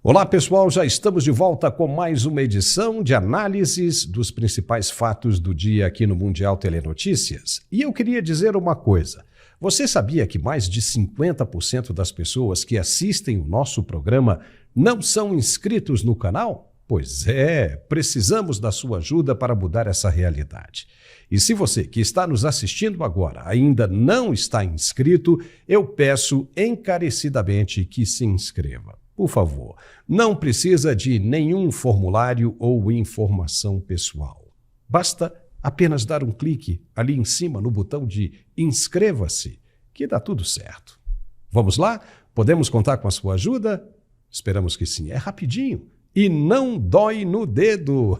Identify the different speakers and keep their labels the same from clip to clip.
Speaker 1: Olá pessoal, já estamos de volta com mais uma edição de análises dos principais fatos do dia aqui no Mundial Telenotícias. E eu queria dizer uma coisa, você sabia que mais de 50% das pessoas que assistem o nosso programa não são inscritos no canal? Pois é, precisamos da sua ajuda para mudar essa realidade. E se você que está nos assistindo agora ainda não está inscrito, eu peço encarecidamente que se inscreva. Por favor, não precisa de nenhum formulário ou informação pessoal. Basta apenas dar um clique ali em cima no botão de inscreva-se, que dá tudo certo. Vamos lá? Podemos contar com a sua ajuda? Esperamos que sim. É rapidinho e não dói no dedo.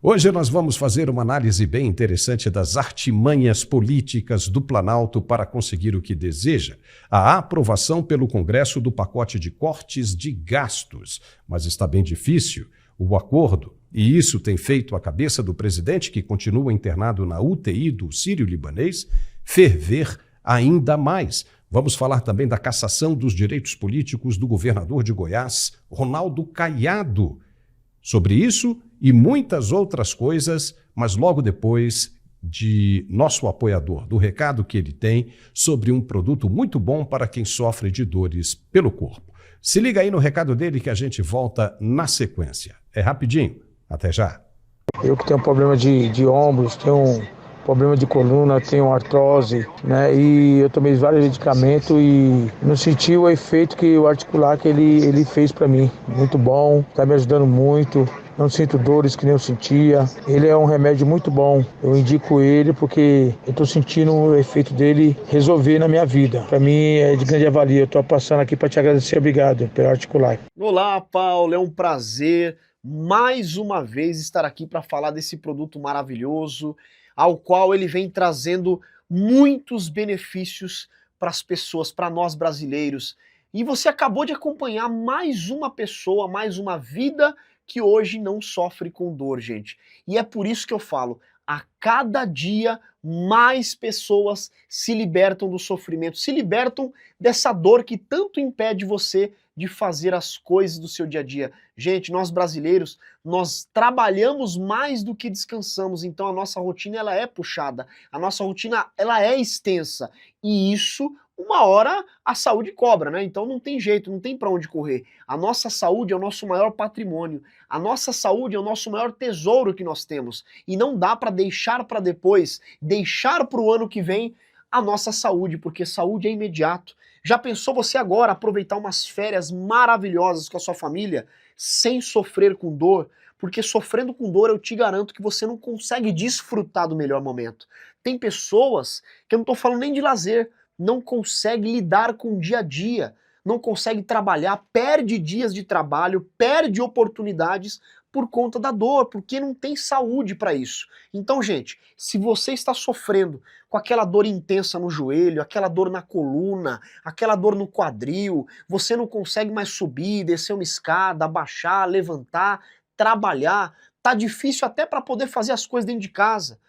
Speaker 1: Hoje nós vamos fazer uma análise bem interessante das artimanhas políticas do Planalto para conseguir o que deseja, a aprovação pelo Congresso do pacote de cortes de gastos. Mas está bem difícil o acordo, e isso tem feito a cabeça do presidente, que continua internado na UTI do Sírio-Libanês, ferver ainda mais. Vamos falar também da cassação dos direitos políticos do governador de Goiás, Ronaldo Caiado. Sobre isso e muitas outras coisas, mas logo depois de nosso apoiador, do recado que ele tem sobre um produto muito bom para quem sofre de dores pelo corpo. Se liga aí no recado dele que a gente volta na sequência. É rapidinho. Até já.
Speaker 2: Eu que tenho problema de ombros, tenho problema de coluna, tenho artrose, né? E eu tomei vários medicamentos e não senti o efeito que o articular que ele fez para mim. Muito bom, tá me ajudando muito. Não sinto dores que nem eu sentia. Ele é um remédio muito bom. Eu indico ele porque eu tô sentindo o efeito dele resolver na minha vida. Para mim é de grande valia. Eu tô passando aqui para te agradecer. Obrigado pelo articular.
Speaker 3: Olá, Paulo. É um prazer mais uma vez estar aqui para falar desse produto maravilhoso, ao qual ele vem trazendo muitos benefícios para as pessoas, para nós brasileiros. E você acabou de acompanhar mais uma pessoa, mais uma vida que hoje não sofre com dor, gente. E é por isso que eu falo, a cada dia mais pessoas se libertam do sofrimento, se libertam dessa dor que tanto impede você de fazer as coisas do seu dia a dia. Gente, nós brasileiros, nós trabalhamos mais do que descansamos, então a nossa rotina ela é puxada, a nossa rotina ela é extensa, e isso uma hora a saúde cobra, né? Então não tem jeito, não tem para onde correr. A nossa saúde é o nosso maior patrimônio, a nossa saúde é o nosso maior tesouro que nós temos, e não dá para deixar para depois, deixar para o ano que vem a nossa saúde, porque saúde é imediato. Já pensou você agora aproveitar umas férias maravilhosas com a sua família, sem sofrer com dor? Porque sofrendo com dor eu te garanto que você não consegue desfrutar do melhor momento. Tem pessoas, que eu não estou falando nem de lazer, não consegue lidar com o dia a dia, não consegue trabalhar, perde dias de trabalho, perde oportunidades por conta da dor, porque não tem saúde para isso. Então, gente, se você está sofrendo com aquela dor intensa no joelho, aquela dor na coluna, aquela dor no quadril, você não consegue mais subir, descer uma escada, abaixar, levantar, trabalhar, tá difícil até para poder fazer as coisas dentro de casa.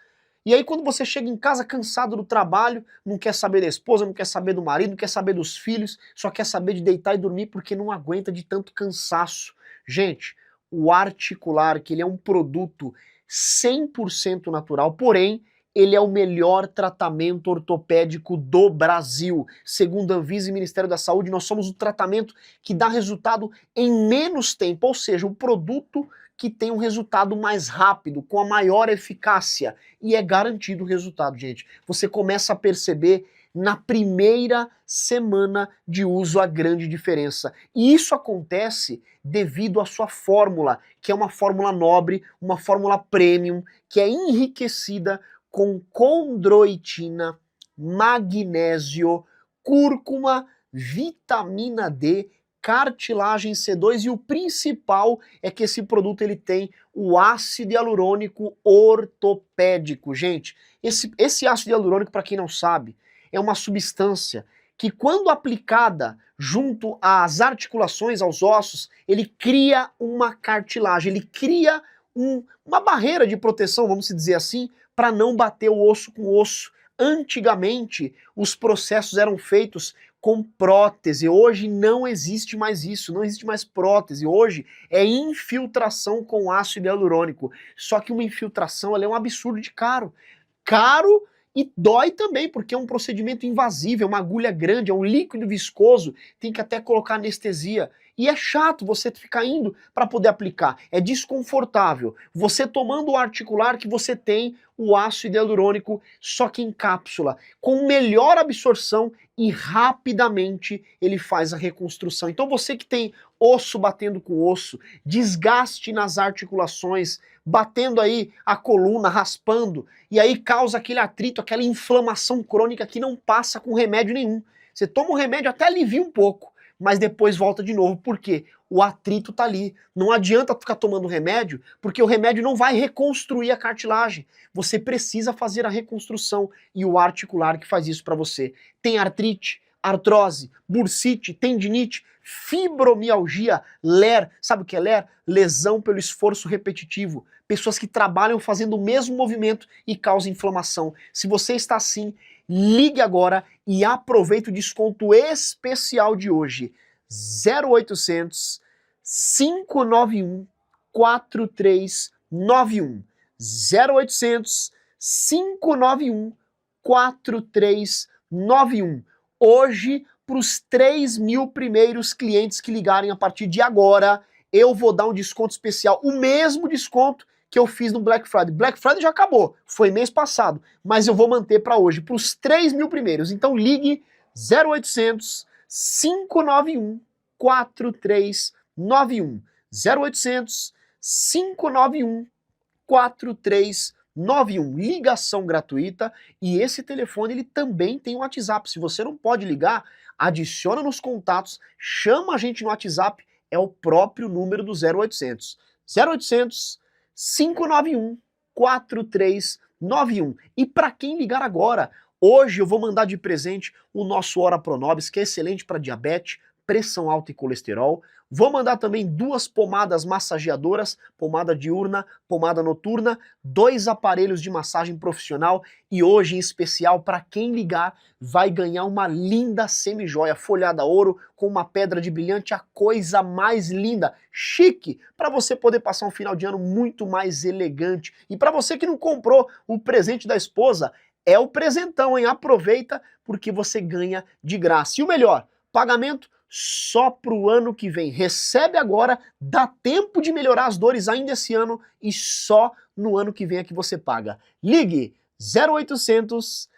Speaker 3: E aí quando você chega em casa cansado do trabalho, não quer saber da esposa, não quer saber do marido, não quer saber dos filhos, só quer saber de deitar e dormir porque não aguenta de tanto cansaço. Gente, o articular, que ele é um produto 100% natural, porém, ele é o melhor tratamento ortopédico do Brasil. Segundo a Anvisa e Ministério da Saúde, nós somos o tratamento que dá resultado em menos tempo, ou seja, o produto que tem um resultado mais rápido, com a maior eficácia, e é garantido o resultado, gente. Você começa a perceber na primeira semana de uso a grande diferença. E isso acontece devido à sua fórmula, que é uma fórmula nobre, uma fórmula premium, que é enriquecida com condroitina, magnésio, cúrcuma, vitamina D, cartilagem C2 e o principal é que esse produto ele tem o ácido hialurônico ortopédico. Gente, esse ácido hialurônico, para quem não sabe, é uma substância que quando aplicada junto às articulações, aos ossos, ele cria uma cartilagem, ele cria uma barreira de proteção, vamos dizer assim, para não bater o osso com o osso. Antigamente, os processos eram feitos com prótese. Hoje não existe mais isso, não existe mais prótese. Hoje é infiltração com ácido hialurônico. Só que uma infiltração ela é um absurdo de caro. Caro e dói também, porque é um procedimento invasivo, é uma agulha grande, é um líquido viscoso, tem que até colocar anestesia. E é chato você ficar indo para poder aplicar, é desconfortável. Você tomando o articular que você tem o ácido hialurônico, só que em cápsula, com melhor absorção e rapidamente ele faz a reconstrução. Então você que tem osso batendo com osso, desgaste nas articulações, batendo aí a coluna, raspando, e aí causa aquele atrito, aquela inflamação crônica que não passa com remédio nenhum. Você toma um remédio, até alivia um pouco, mas depois volta de novo. Por quê? O atrito tá ali. Não adianta ficar tomando remédio, porque o remédio não vai reconstruir a cartilagem. Você precisa fazer a reconstrução, e o articular que faz isso para você. Tem artrite, artrose, bursite, tendinite, fibromialgia, LER. Sabe o que é LER? Lesão pelo esforço repetitivo. Pessoas que trabalham fazendo o mesmo movimento e causam inflamação. Se você está assim, ligue agora e aproveite o desconto especial de hoje. 0800 591 4391. 0800 591 4391. Hoje, para os 3 mil primeiros clientes que ligarem a partir de agora, eu vou dar um desconto especial, o mesmo desconto que eu fiz no Black Friday. Black Friday já acabou, foi mês passado, mas eu vou manter para hoje, para os 3 mil primeiros. Então ligue 0800 591 4391. 0800 591 4391. Ligação gratuita, e esse telefone ele também tem um WhatsApp. Se você não pode ligar, adiciona nos contatos, chama a gente no WhatsApp, é o próprio número do 0800. 0800 591 4391. E para quem ligar agora, hoje eu vou mandar de presente o nosso Ora Pronobis, que é excelente para diabetes, pressão alta e colesterol. Vou mandar também 2 pomadas massageadoras, pomada diurna, pomada noturna, 2 aparelhos de massagem profissional, e hoje em especial para quem ligar vai ganhar uma linda semijoia folhada ouro com uma pedra de brilhante, a coisa mais linda, chique, para você poder passar um final de ano muito mais elegante. E para você que não comprou o presente da esposa, é o presentão, hein? Aproveita, porque você ganha de graça. E o melhor, pagamento só pro ano que vem. Recebe agora, dá tempo de melhorar as dores ainda esse ano, e só no ano que vem é que você paga. Ligue 0800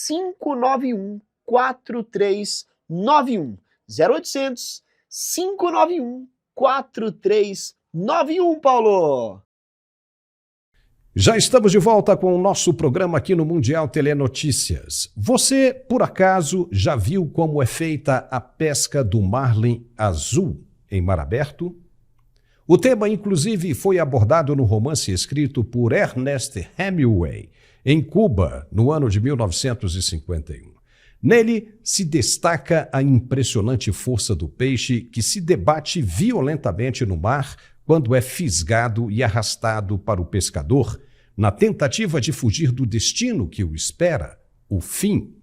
Speaker 3: 591 4391. 0800 591 4391, Paulo!
Speaker 1: Já estamos de volta com o nosso programa aqui no Mundial Telenotícias. Você, por acaso, já viu como é feita a pesca do marlin azul em mar aberto? O tema, inclusive, foi abordado no romance escrito por Ernest Hemingway, em Cuba, no ano de 1951. Nele se destaca a impressionante força do peixe que se debate violentamente no mar quando é fisgado e arrastado para o pescador, na tentativa de fugir do destino que o espera, o fim.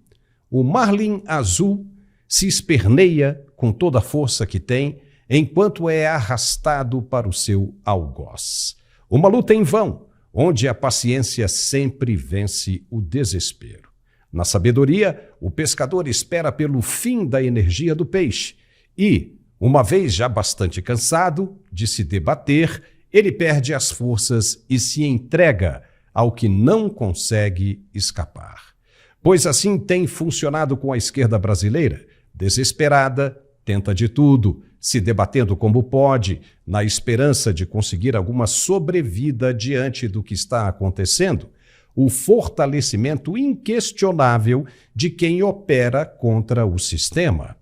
Speaker 1: O marlin azul se esperneia com toda a força que tem, enquanto é arrastado para o seu algoz. Uma luta em vão, onde a paciência sempre vence o desespero. Na sabedoria, o pescador espera pelo fim da energia do peixe e, uma vez já bastante cansado de se debater, ele perde as forças e se entrega ao que não consegue escapar. Pois assim tem funcionado com a esquerda brasileira, desesperada, tenta de tudo, se debatendo como pode, na esperança de conseguir alguma sobrevida diante do que está acontecendo, o fortalecimento inquestionável de quem opera contra o sistema.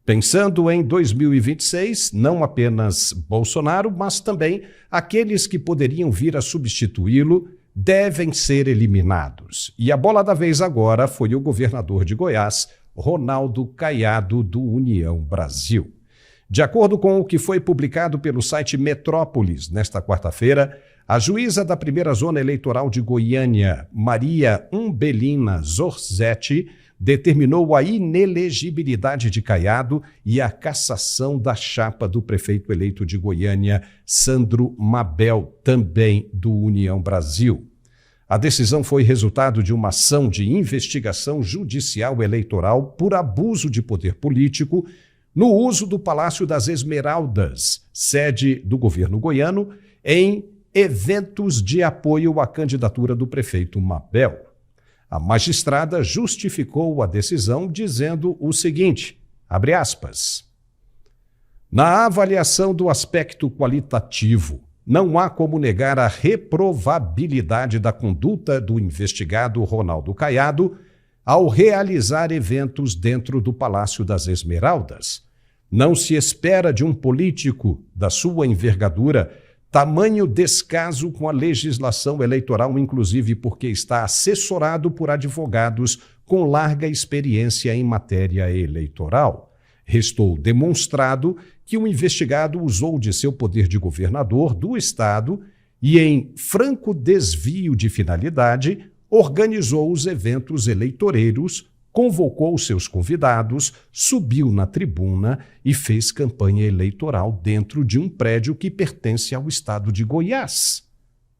Speaker 1: Pensando em 2026, não apenas Bolsonaro, mas também aqueles que poderiam vir a substituí-lo devem ser eliminados. E a bola da vez agora foi o governador de Goiás, Ronaldo Caiado, do União Brasil. De acordo com o que foi publicado pelo site Metrópolis nesta quarta-feira, a juíza da primeira zona eleitoral de Goiânia, Maria Umbelina Zorzetti, determinou a inelegibilidade de Caiado e a cassação da chapa do prefeito eleito de Goiânia, Sandro Mabel, também do União Brasil. A decisão foi resultado de uma ação de investigação judicial eleitoral por abuso de poder político no uso do Palácio das Esmeraldas, sede do governo goiano, em eventos de apoio à candidatura do prefeito Mabel. A magistrada justificou a decisão dizendo o seguinte, abre aspas, na avaliação do aspecto qualitativo, não há como negar a reprovabilidade da conduta do investigado Ronaldo Caiado ao realizar eventos dentro do Palácio das Esmeraldas. Não se espera de um político da sua envergadura tamanho descaso com a legislação eleitoral, inclusive porque está assessorado por advogados com larga experiência em matéria eleitoral. Restou demonstrado que o investigado usou de seu poder de governador do Estado e, em franco desvio de finalidade, organizou os eventos eleitoreiros, convocou seus convidados, subiu na tribuna e fez campanha eleitoral dentro de um prédio que pertence ao Estado de Goiás.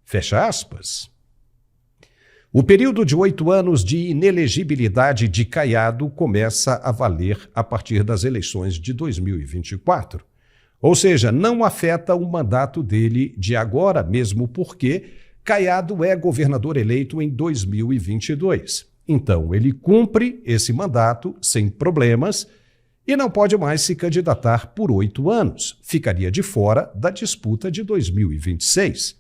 Speaker 1: Fecha aspas. O período de 8 anos de inelegibilidade de Caiado começa a valer a partir das eleições de 2024. Ou seja, não afeta o mandato dele de agora, mesmo porque Caiado é governador eleito em 2022. Então, ele cumpre esse mandato sem problemas e não pode mais se candidatar por 8 anos. Ficaria de fora da disputa de 2026.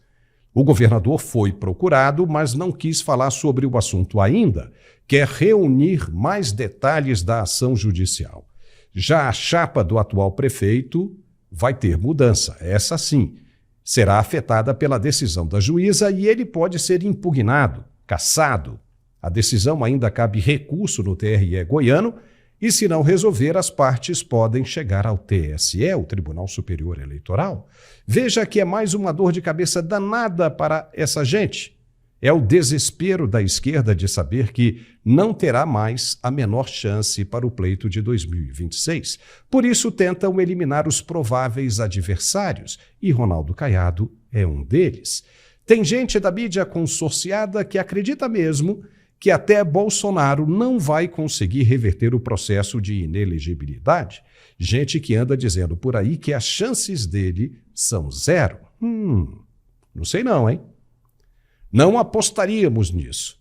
Speaker 1: O governador foi procurado, mas não quis falar sobre o assunto ainda. Quer reunir mais detalhes da ação judicial. Já a chapa do atual prefeito vai ter mudança. Essa sim será afetada pela decisão da juíza e ele pode ser impugnado, cassado. A decisão ainda cabe recurso no TRE goiano e, se não resolver, as partes podem chegar ao TSE, o Tribunal Superior Eleitoral. Veja que é mais uma dor de cabeça danada para essa gente. É o desespero da esquerda de saber que não terá mais a menor chance para o pleito de 2026. Por isso, tentam eliminar os prováveis adversários, e Ronaldo Caiado é um deles. Tem gente da mídia consorciada que acredita mesmo que até Bolsonaro não vai conseguir reverter o processo de inelegibilidade. Gente que anda dizendo por aí que as chances dele são 0. Não sei não, hein? Não apostaríamos nisso,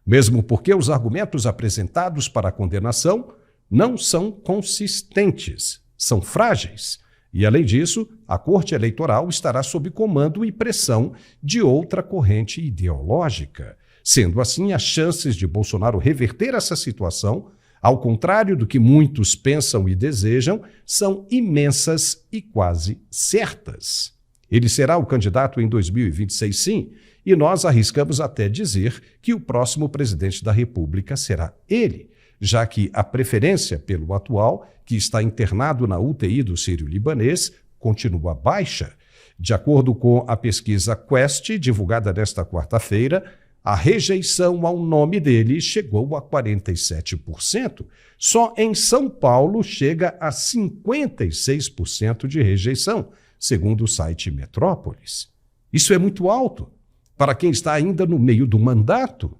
Speaker 1: mesmo porque os argumentos apresentados para a condenação não são consistentes, são frágeis. E, além disso, a Corte Eleitoral estará sob comando e pressão de outra corrente ideológica. Sendo assim, as chances de Bolsonaro reverter essa situação, ao contrário do que muitos pensam e desejam, são imensas e quase certas. Ele será o candidato em 2026, sim, e nós arriscamos até dizer que o próximo presidente da República será ele, já que a preferência pelo atual, que está internado na UTI do Sírio-Libanês, continua baixa. De acordo com a pesquisa Quest, divulgada nesta quarta-feira, a rejeição ao nome dele chegou a 47%. Só em São Paulo chega a 56% de rejeição, segundo o site Metrópolis. Isso é muito alto para quem está ainda no meio do mandato.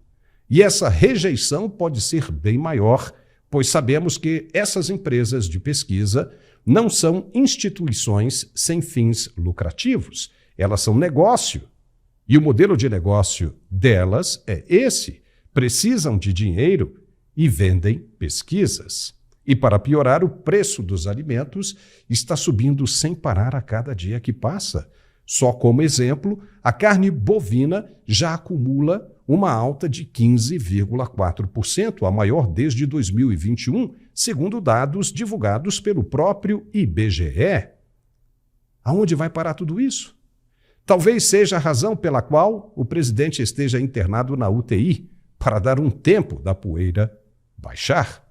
Speaker 1: E essa rejeição pode ser bem maior, pois sabemos que essas empresas de pesquisa não são instituições sem fins lucrativos. Elas são negócio. E o modelo de negócio delas é esse: precisam de dinheiro e vendem pesquisas. E para piorar, o preço dos alimentos está subindo sem parar a cada dia que passa. Só como exemplo, a carne bovina já acumula uma alta de 15,4%, a maior desde 2021, segundo dados divulgados pelo próprio IBGE. Aonde vai parar tudo isso? Talvez seja a razão pela qual o presidente esteja internado na UTI, para dar um tempo da poeira baixar.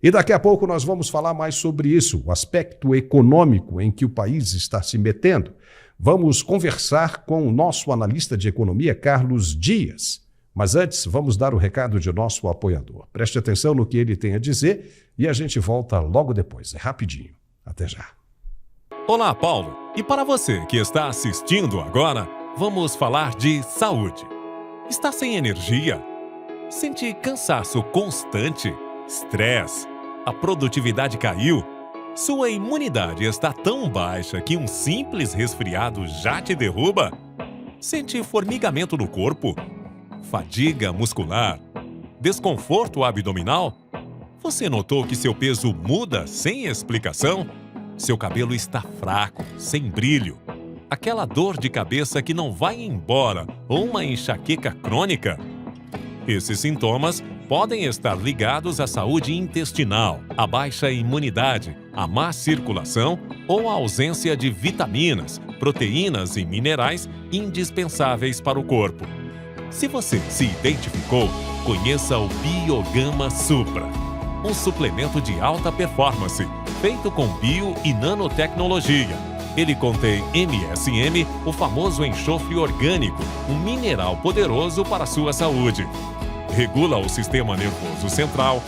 Speaker 1: E daqui a pouco nós vamos falar mais sobre isso, o aspecto econômico em que o país está se metendo. Vamos conversar com o nosso analista de economia, Carlos Dias. Mas antes, vamos dar o recado de nosso apoiador. Preste atenção no que ele tem a dizer e a gente volta logo depois. É rapidinho. Até já.
Speaker 4: Olá, Paulo. E para você que está assistindo agora, vamos falar de saúde. Está sem energia? Sente cansaço constante? Estresse? A produtividade caiu? Sua imunidade está tão baixa que um simples resfriado já te derruba? Sente formigamento no corpo? Fadiga muscular? Desconforto abdominal? Você notou que seu peso muda sem explicação? Seu cabelo está fraco, sem brilho? Aquela dor de cabeça que não vai embora ou uma enxaqueca crônica? Esses sintomas podem estar ligados à saúde intestinal, à baixa imunidade, à má circulação ou à ausência de vitaminas, proteínas e minerais indispensáveis para o corpo. Se você se identificou, conheça o Biogama Supra, um suplemento de alta performance, feito com bio e nanotecnologia. Ele contém MSM, o famoso enxofre orgânico, um mineral poderoso para a sua saúde. Regula o sistema nervoso central,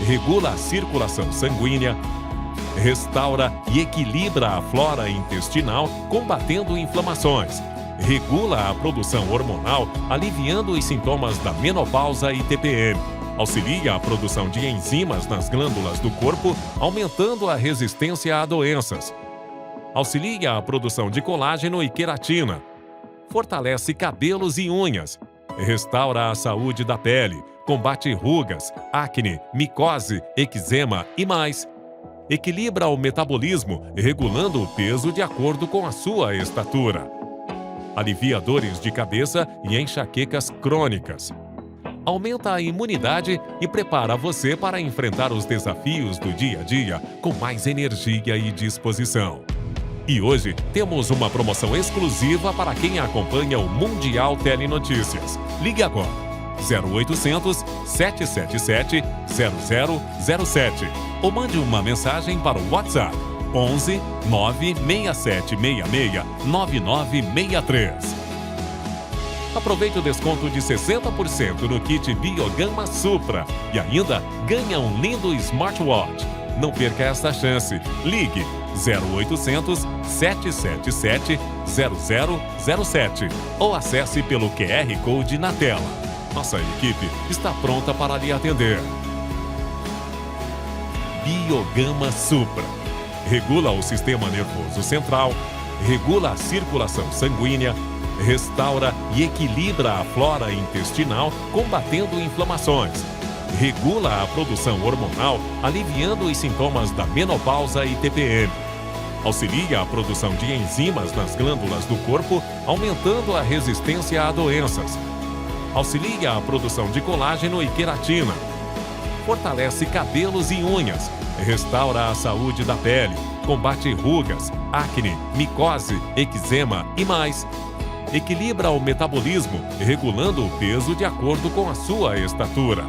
Speaker 4: regula a circulação sanguínea, restaura e equilibra a flora intestinal, combatendo inflamações. Regula a produção hormonal, aliviando os sintomas da menopausa e TPM. Auxilia a produção de enzimas nas glândulas do corpo, aumentando a resistência a doenças. Auxilia a produção de colágeno e queratina. Fortalece cabelos e unhas. Restaura a saúde da pele, combate rugas, acne, micose, eczema e mais. Equilibra o metabolismo, regulando o peso de acordo com a sua estatura. Alivia dores de cabeça e enxaquecas crônicas. Aumenta a imunidade e prepara você para enfrentar os desafios do dia a dia com mais energia e disposição. E hoje temos uma promoção exclusiva para quem acompanha o Mundial Telenotícias. Ligue agora, 0800 777 0007 ou mande uma mensagem para o WhatsApp 11 96766 9963. Aproveite o desconto de 60% no kit Biogama Supra e ainda ganha um lindo smartwatch. Não perca esta chance. Ligue 0800 777 0007 ou acesse pelo QR Code na tela. Nossa equipe está pronta para lhe atender. Biogama Supra. Regula o sistema nervoso central, regula a circulação sanguínea, restaura e equilibra a flora intestinal, combatendo inflamações. Regula a produção hormonal, aliviando os sintomas da menopausa e TPM. Auxilia a produção de enzimas nas glândulas do corpo, aumentando a resistência a doenças. Auxilia a produção de colágeno e queratina. Fortalece cabelos e unhas. Restaura a saúde da pele, combate rugas, acne, micose, eczema e mais. Equilibra o metabolismo, regulando o peso de acordo com a sua estatura.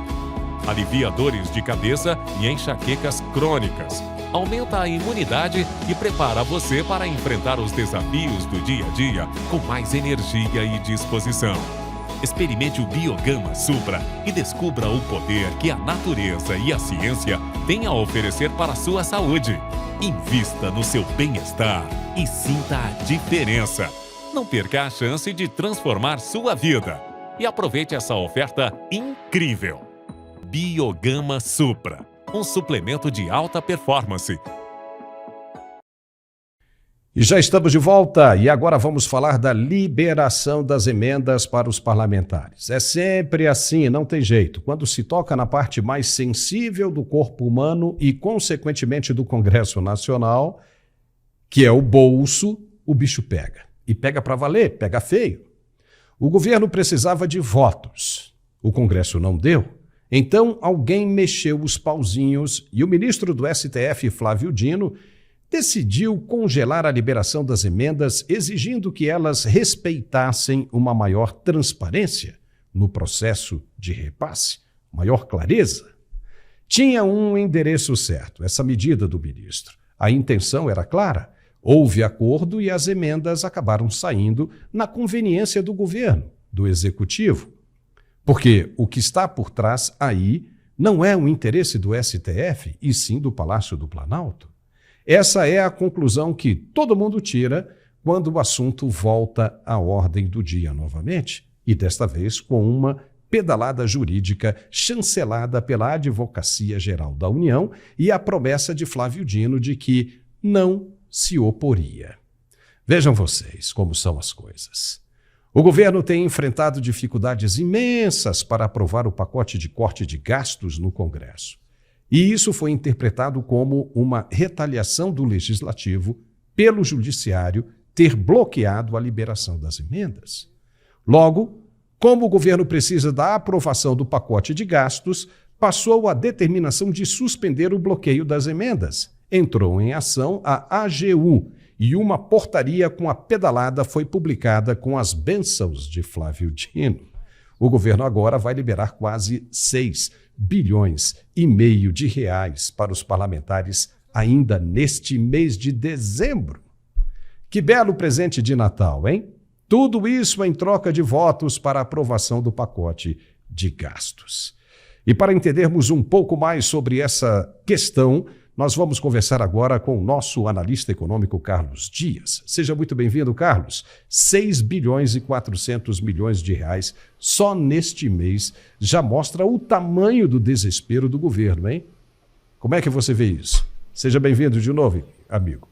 Speaker 4: Alivia dores de cabeça e enxaquecas crônicas. Aumenta a imunidade e prepara você para enfrentar os desafios do dia a dia com mais energia e disposição. Experimente o Biogama Supra e descubra o poder que a natureza e a ciência têm a oferecer para a sua saúde. Invista no seu bem-estar e sinta a diferença. Não perca a chance de transformar sua vida. E aproveite essa oferta incrível. Biogama Supra, um suplemento de alta performance.
Speaker 1: E já estamos de volta e agora vamos falar da liberação das emendas para os parlamentares. É sempre assim, não tem jeito. Quando se toca na parte mais sensível do corpo humano e, consequentemente, do Congresso Nacional, que é o bolso, o bicho pega. E pega para valer, pega feio. O governo precisava de votos. O Congresso não deu. Então, alguém mexeu os pauzinhos e o ministro do STF, Flávio Dino, decidiu congelar a liberação das emendas, exigindo que elas respeitassem uma maior transparência no processo de repasse, maior clareza. Tinha um endereço certo, essa medida do ministro. A intenção era clara, houve acordo e as emendas acabaram saindo na conveniência do governo, do executivo. Porque o que está por trás aí não é o interesse do STF, e sim do Palácio do Planalto. Essa é a conclusão que todo mundo tira quando o assunto volta à ordem do dia novamente, e desta vez com uma pedalada jurídica chancelada pela Advocacia Geral da União e a promessa de Flávio Dino de que não se oporia. Vejam vocês como são as coisas. O governo tem enfrentado dificuldades imensas para aprovar o pacote de corte de gastos no Congresso. E isso foi interpretado como uma retaliação do Legislativo pelo Judiciário ter bloqueado a liberação das emendas. Logo, como o governo precisa da aprovação do pacote de gastos, passou a determinação de suspender o bloqueio das emendas. Entrou em ação a AGU e uma portaria com a pedalada foi publicada com as bênçãos de Flávio Dino. O governo agora vai liberar quase 6 bilhões e meio de reais para os parlamentares ainda neste mês de dezembro. Que belo presente de Natal, hein? Tudo isso em troca de votos para a aprovação do pacote de gastos. E para entendermos um pouco mais sobre essa questão, nós vamos conversar agora com o nosso analista econômico Carlos Dias. Seja muito bem-vindo, Carlos. 6 bilhões e 400 milhões de reais só neste mês já mostra o tamanho do desespero do governo, hein? Como é que você vê isso? Seja bem-vindo de novo, amigo.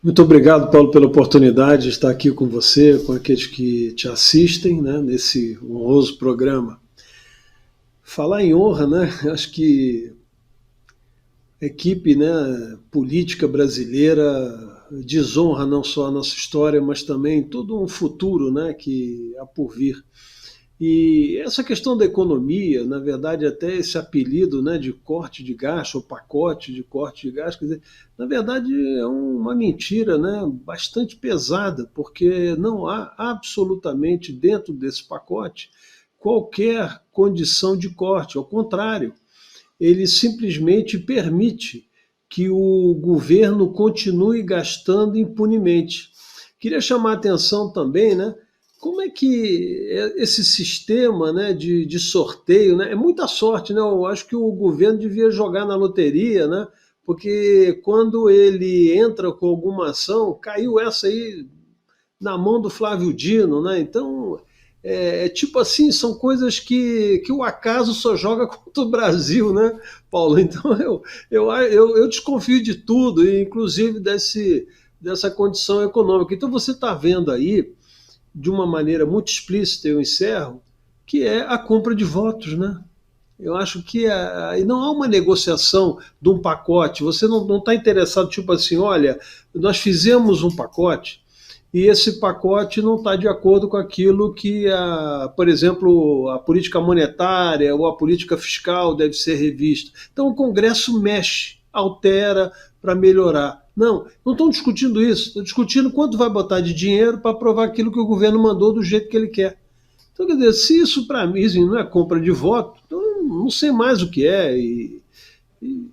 Speaker 5: Muito obrigado, Paulo, pela oportunidade de estar aqui com você, com aqueles que te assistem, né, nesse honroso programa. Falar em honra, né? Acho que a equipe, né, política brasileira desonra não só a nossa história, mas também todo um futuro, né, que há por vir. E essa questão da economia, na verdade, até esse apelido, né, de corte de gasto, ou pacote de corte de gasto, quer dizer, na verdade é uma mentira, né, bastante pesada, porque não há absolutamente dentro desse pacote qualquer condição de corte, ao contrário, ele simplesmente permite que o governo continue gastando impunemente. Queria chamar a atenção também, né, como é que esse sistema, né, de sorteio, né, é muita sorte, né? Eu acho que o governo devia jogar na loteria, né? Porque quando ele entra com alguma ação, caiu essa aí na mão do Flávio Dino, né? Então, tipo assim, são coisas que o acaso só joga contra o Brasil, né, Paulo? Então, eu desconfio de tudo, inclusive dessa condição econômica. Então, você está vendo aí, de uma maneira muito explícita, eu encerro, que é a compra de votos, né? Eu acho que não há uma negociação de um pacote, você não está interessado, tipo assim, olha, nós fizemos um pacote e esse pacote não está de acordo com aquilo que, por exemplo, a política monetária ou a política fiscal deve ser revista. Então o Congresso mexe, altera para melhorar. Não estão discutindo isso, estão discutindo quanto vai botar de dinheiro para aprovar aquilo que o governo mandou do jeito que ele quer. Então, quer dizer, se isso para mim não é compra de voto, então não sei mais o que é.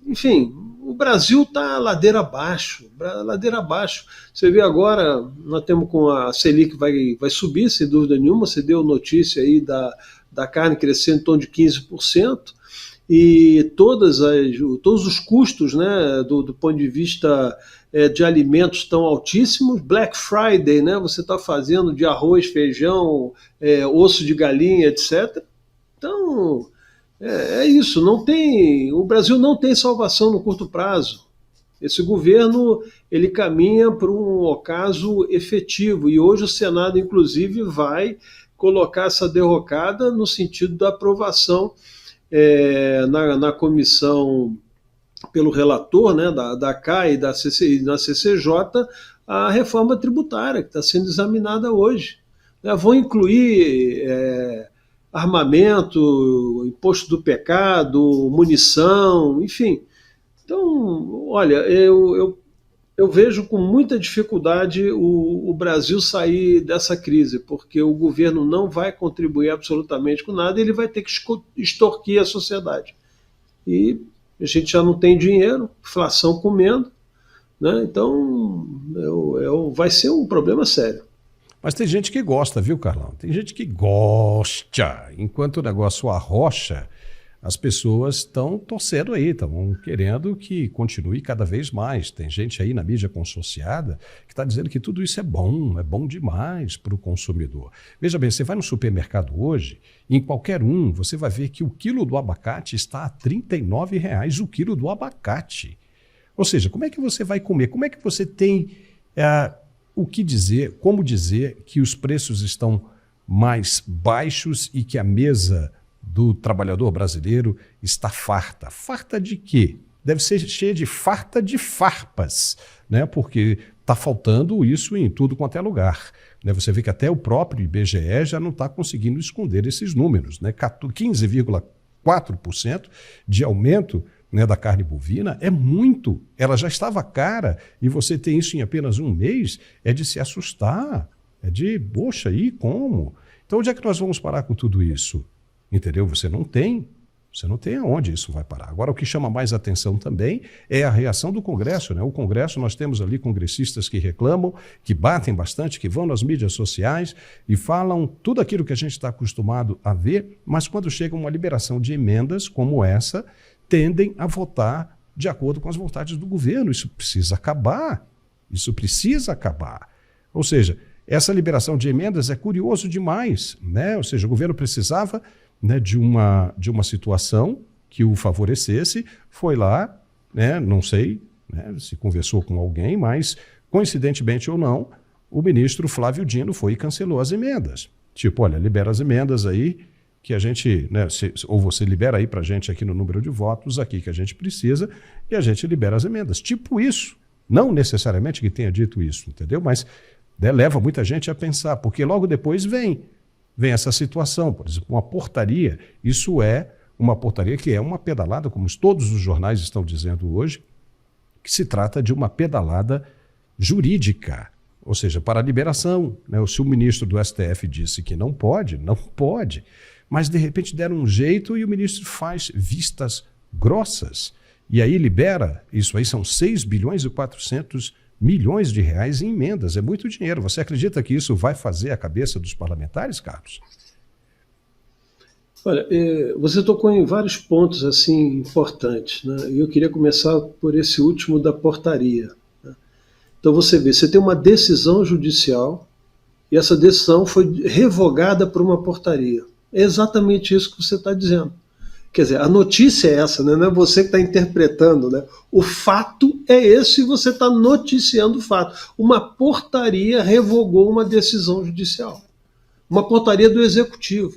Speaker 5: Enfim, o Brasil está ladeira abaixo, ladeira abaixo. Você vê agora, nós temos com a Selic vai subir, sem dúvida nenhuma, você deu notícia aí da carne crescendo em torno de 15%, e todos os custos, né, do ponto de vista de alimentos estão altíssimos. Black Friday, né, você está fazendo de arroz, feijão, osso de galinha, etc. Então, isso. O Brasil não tem salvação no curto prazo. Esse governo ele caminha para um ocaso efetivo, e hoje o Senado, inclusive, vai colocar essa derrocada no sentido da aprovação na comissão pelo relator, né, da CAI e da CCJ, a reforma tributária que está sendo examinada hoje. Vão incluir armamento, imposto do pecado, munição, enfim. Então, olha, eu vejo com muita dificuldade o Brasil sair dessa crise, porque o governo não vai contribuir absolutamente com nada, e ele vai ter que extorquir a sociedade. E a gente já não tem dinheiro, inflação comendo, né? Então vai ser um problema sério.
Speaker 1: Mas tem gente que gosta, viu, Carlão? Tem gente que gosta. Enquanto o negócio arrocha, as pessoas estão torcendo aí, estão querendo que continue cada vez mais. Tem gente aí na mídia consociada que está dizendo que tudo isso é bom demais para o consumidor. Veja bem, você vai no supermercado hoje, em qualquer um, você vai ver que o quilo do abacate está a R$ 39,00 o quilo do abacate. Ou seja, como é que você vai comer? Como é que você tem o que dizer, como dizer que os preços estão mais baixos e que a mesa do trabalhador brasileiro está farta? Farta de quê? Deve ser cheia de farta de farpas, né? Porque está faltando isso em tudo quanto é lugar. Né? Você vê que até o próprio IBGE já não está conseguindo esconder esses números. Né? 15,4% de aumento, né, da carne bovina é muito. Ela já estava cara e você tem isso em apenas um mês, é de se assustar. É de, poxa, e como? Então onde é que nós vamos parar com tudo isso? Entendeu? Você não tem aonde isso vai parar. Agora, o que chama mais atenção também é a reação do Congresso, né? O Congresso, nós temos ali congressistas que reclamam, que batem bastante, que vão nas mídias sociais e falam tudo aquilo que a gente está acostumado a ver, mas quando chega uma liberação de emendas como essa, tendem a votar de acordo com as vontades do governo. Isso precisa acabar. Isso precisa acabar. Ou seja, essa liberação de emendas é curioso demais, né? Ou seja, o governo precisava, né, de uma situação que o favorecesse, foi lá, né, não sei, né, se conversou com alguém, mas, coincidentemente ou não, o ministro Flávio Dino foi e cancelou as emendas. Tipo, olha, libera as emendas aí, que a gente, né, ou você libera aí para a gente aqui no número de votos aqui que a gente precisa, e a gente libera as emendas. Tipo isso. Não necessariamente que tenha dito isso, entendeu? Mas, né, leva muita gente a pensar, porque logo depois vem essa situação, por exemplo, uma portaria. Isso é uma portaria que é uma pedalada, como todos os jornais estão dizendo hoje, que se trata de uma pedalada jurídica, ou seja, para a liberação. Né? Se o ministro do STF disse que não pode, mas de repente deram um jeito e o ministro faz vistas grossas. E aí libera, isso aí são 6 bilhões e 400 milhões de reais em emendas. É muito dinheiro. Você acredita que isso vai fazer a cabeça dos parlamentares, Carlos?
Speaker 5: Olha, você tocou em vários pontos assim importantes, né? E eu queria começar por esse último da portaria. Né? Então você vê, você tem uma decisão judicial e essa decisão foi revogada por uma portaria. É exatamente isso que você está dizendo. Quer dizer, a notícia é essa, né? Não é você que está interpretando, né? O fato é esse e você está noticiando o fato. Uma portaria revogou uma decisão judicial. Uma portaria do executivo.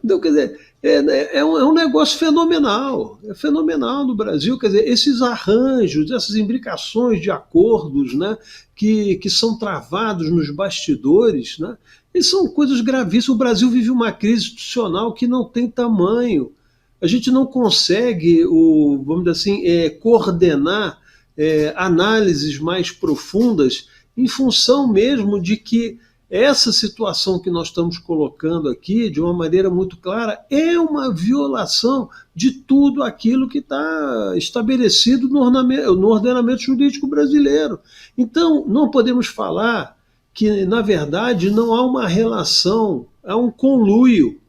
Speaker 5: Então, quer dizer, é um negócio fenomenal. É fenomenal no Brasil. Quer dizer, esses arranjos, essas imbricações de acordos, né, que são travados nos bastidores, né, e são coisas gravíssimas. O Brasil vive uma crise institucional que não tem tamanho. A gente não consegue, vamos dizer assim, coordenar análises mais profundas em função mesmo de que essa situação que nós estamos colocando aqui, de uma maneira muito clara, é uma violação de tudo aquilo que está estabelecido no ordenamento jurídico brasileiro. Então, não podemos falar que, na verdade, não há uma relação, há um conluio.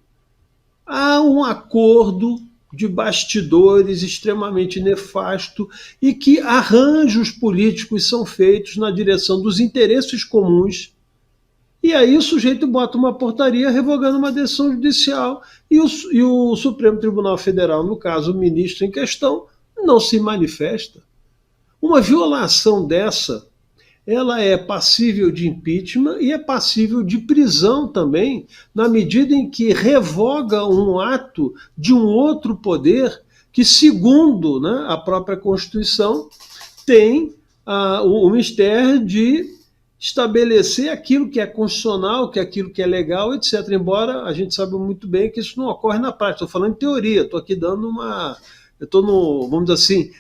Speaker 5: Há um acordo de bastidores extremamente nefasto e que arranjos políticos são feitos na direção dos interesses comuns. E aí o sujeito bota uma portaria revogando uma decisão judicial e o Supremo Tribunal Federal, no caso o ministro em questão, não se manifesta. Uma violação dessa, ela é passível de impeachment e é passível de prisão também, na medida em que revoga um ato de um outro poder que, segundo, né, a própria Constituição, tem o mistério de estabelecer aquilo que é constitucional, que é aquilo que é legal, etc. Embora a gente saiba muito bem que isso não ocorre na prática. Estou falando em teoria, estou aqui dando eu estou, vamos dizer assim,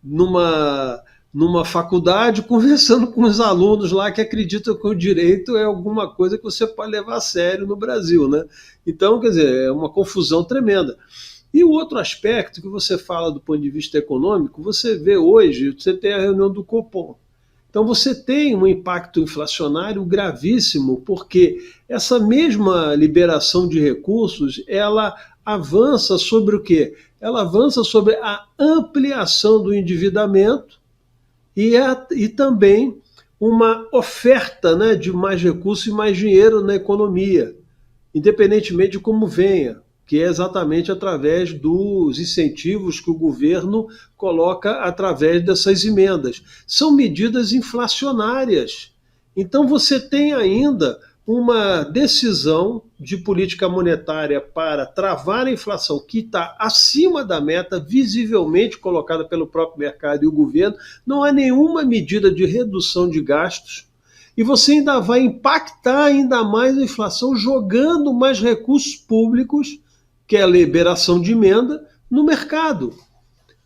Speaker 5: numa faculdade, conversando com os alunos lá que acreditam que o direito é alguma coisa que você pode levar a sério no Brasil, né? Então, quer dizer, é uma confusão tremenda. E o outro aspecto que você fala do ponto de vista econômico, você vê hoje, você tem a reunião do Copom, Então você tem um impacto inflacionário gravíssimo, porque essa mesma liberação de recursos, ela avança sobre o quê? Ela avança sobre a ampliação do endividamento e também uma oferta, né, de mais recursos e mais dinheiro na economia, independentemente de como venha, que é exatamente através dos incentivos que o governo coloca através dessas emendas. São medidas inflacionárias. Então você tem ainda uma decisão de política monetária para travar a inflação que está acima da meta, visivelmente colocada pelo próprio mercado e o governo. Não há nenhuma medida de redução de gastos. E você ainda vai impactar ainda mais a inflação jogando mais recursos públicos, que é a liberação de emenda, no mercado.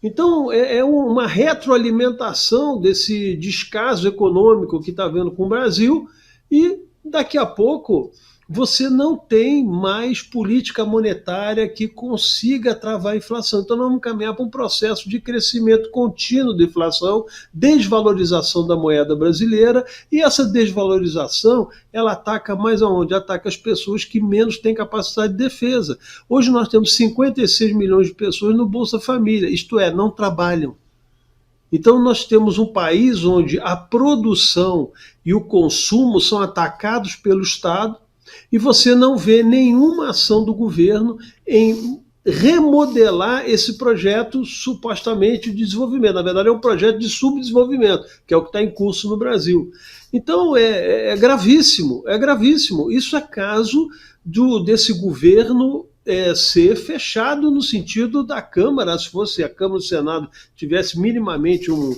Speaker 5: Então, é uma retroalimentação desse descaso econômico que está havendo com o Brasil, e daqui a pouco você não tem mais política monetária que consiga travar a inflação. Então nós vamos caminhar para um processo de crescimento contínuo da inflação, desvalorização da moeda brasileira, e essa desvalorização, ela ataca mais aonde? Ataca as pessoas que menos têm capacidade de defesa. Hoje nós temos 56 milhões de pessoas no Bolsa Família, isto é, não trabalham. Então nós temos um país onde a produção e o consumo são atacados pelo Estado, e você não vê nenhuma ação do governo em remodelar esse projeto supostamente de desenvolvimento. Na verdade, é um projeto de subdesenvolvimento, que é o que está em curso no Brasil. Então, é gravíssimo, é gravíssimo. Isso é caso desse governo ser fechado no sentido da Câmara. Se fosse a Câmara e o Senado tivesse minimamente um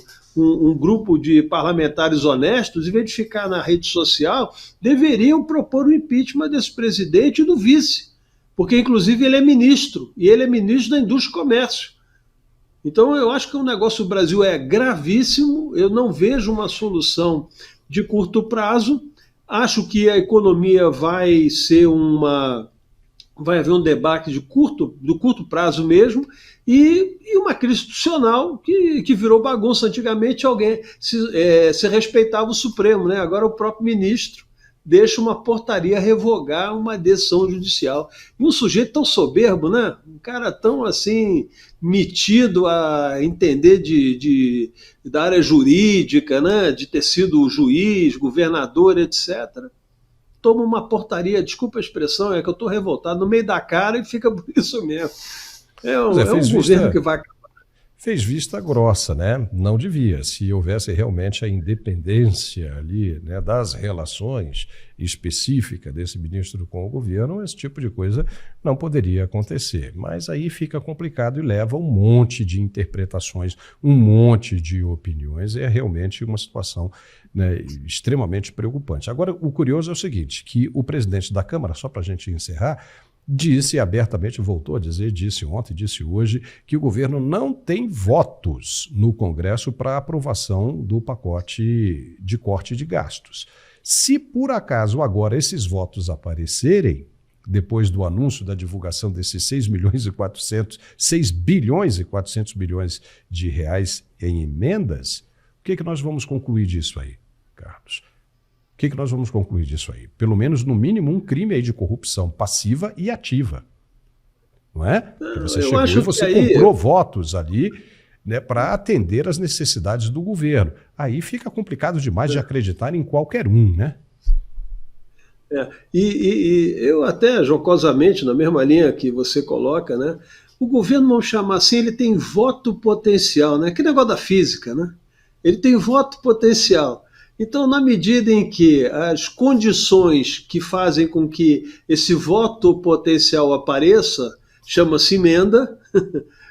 Speaker 5: grupo de parlamentares honestos, em vez de ficar na rede social, deveriam propor o impeachment desse presidente e do vice, porque inclusive ele é ministro, e ele é ministro da Indústria e Comércio. Então eu acho que o negócio do Brasil é gravíssimo, eu não vejo uma solução de curto prazo, acho que a economia vai haver um debate do curto prazo mesmo, e uma crise institucional que virou bagunça. Antigamente alguém se respeitava o Supremo, né? Agora o próprio ministro deixa uma portaria revogar uma decisão judicial. E um sujeito tão soberbo, né? Um cara tão assim metido a entender da área jurídica, né? De ter sido juiz, governador, etc., toma uma portaria, desculpa a expressão, é que eu estou revoltado, no meio da cara, e fica por isso mesmo. É um governo que vai...
Speaker 1: Fez vista grossa, né? Não devia. Se houvesse realmente a independência ali, né, das relações específicas desse ministro com o governo, esse tipo de coisa não poderia acontecer. Mas aí fica complicado e leva um monte de interpretações, um monte de opiniões. É realmente uma situação, né, extremamente preocupante. Agora, o curioso é o seguinte, que o presidente da Câmara, só para a gente encerrar, disse abertamente, voltou a dizer, disse ontem, disse hoje, que o governo não tem votos no Congresso para aprovação do pacote de corte de gastos. Se por acaso agora esses votos aparecerem, depois do anúncio da divulgação desses 6 bilhões e 400 bilhões de reais em emendas, o que nós vamos concluir disso aí, Carlos? O que nós vamos concluir disso aí? Pelo menos, no mínimo, um crime aí de corrupção passiva e ativa. Não é? Porque você chegou e você comprou votos ali, né, para atender às necessidades do governo. Aí fica complicado demais de acreditar em qualquer um, né?
Speaker 5: E eu até, jocosamente, na mesma linha que você coloca, né, o governo, vamos chamar assim, ele tem voto potencial, né? Que negócio da física, né? Ele tem voto potencial. Então, na medida em que as condições que fazem com que esse voto potencial apareça, chama-se emenda,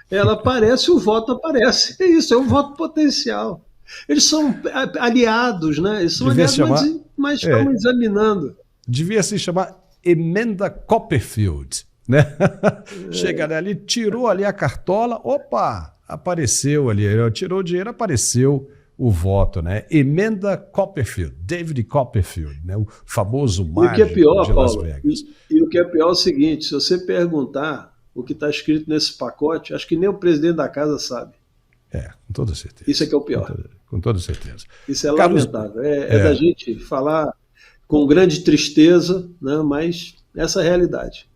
Speaker 5: ela aparece, o voto aparece. É isso, é um voto potencial. Eles são aliados, né? Eles são aliados, mas estão examinando.
Speaker 1: Devia se chamar emenda Copperfield, né? Chega ali, tirou ali a cartola, opa, apareceu ali, tirou o dinheiro, apareceu o voto, né? Emenda Copperfield, David Copperfield, né? O famoso mágico de Las Vegas.
Speaker 5: E o que é pior é o seguinte, se você perguntar o que está escrito nesse pacote, acho que nem o presidente da casa sabe.
Speaker 1: Com toda certeza.
Speaker 5: Isso é que é o pior.
Speaker 1: Com toda certeza.
Speaker 5: Isso é
Speaker 1: Carlos,
Speaker 5: lamentável. É da gente falar com grande tristeza, né? Mas essa é a realidade.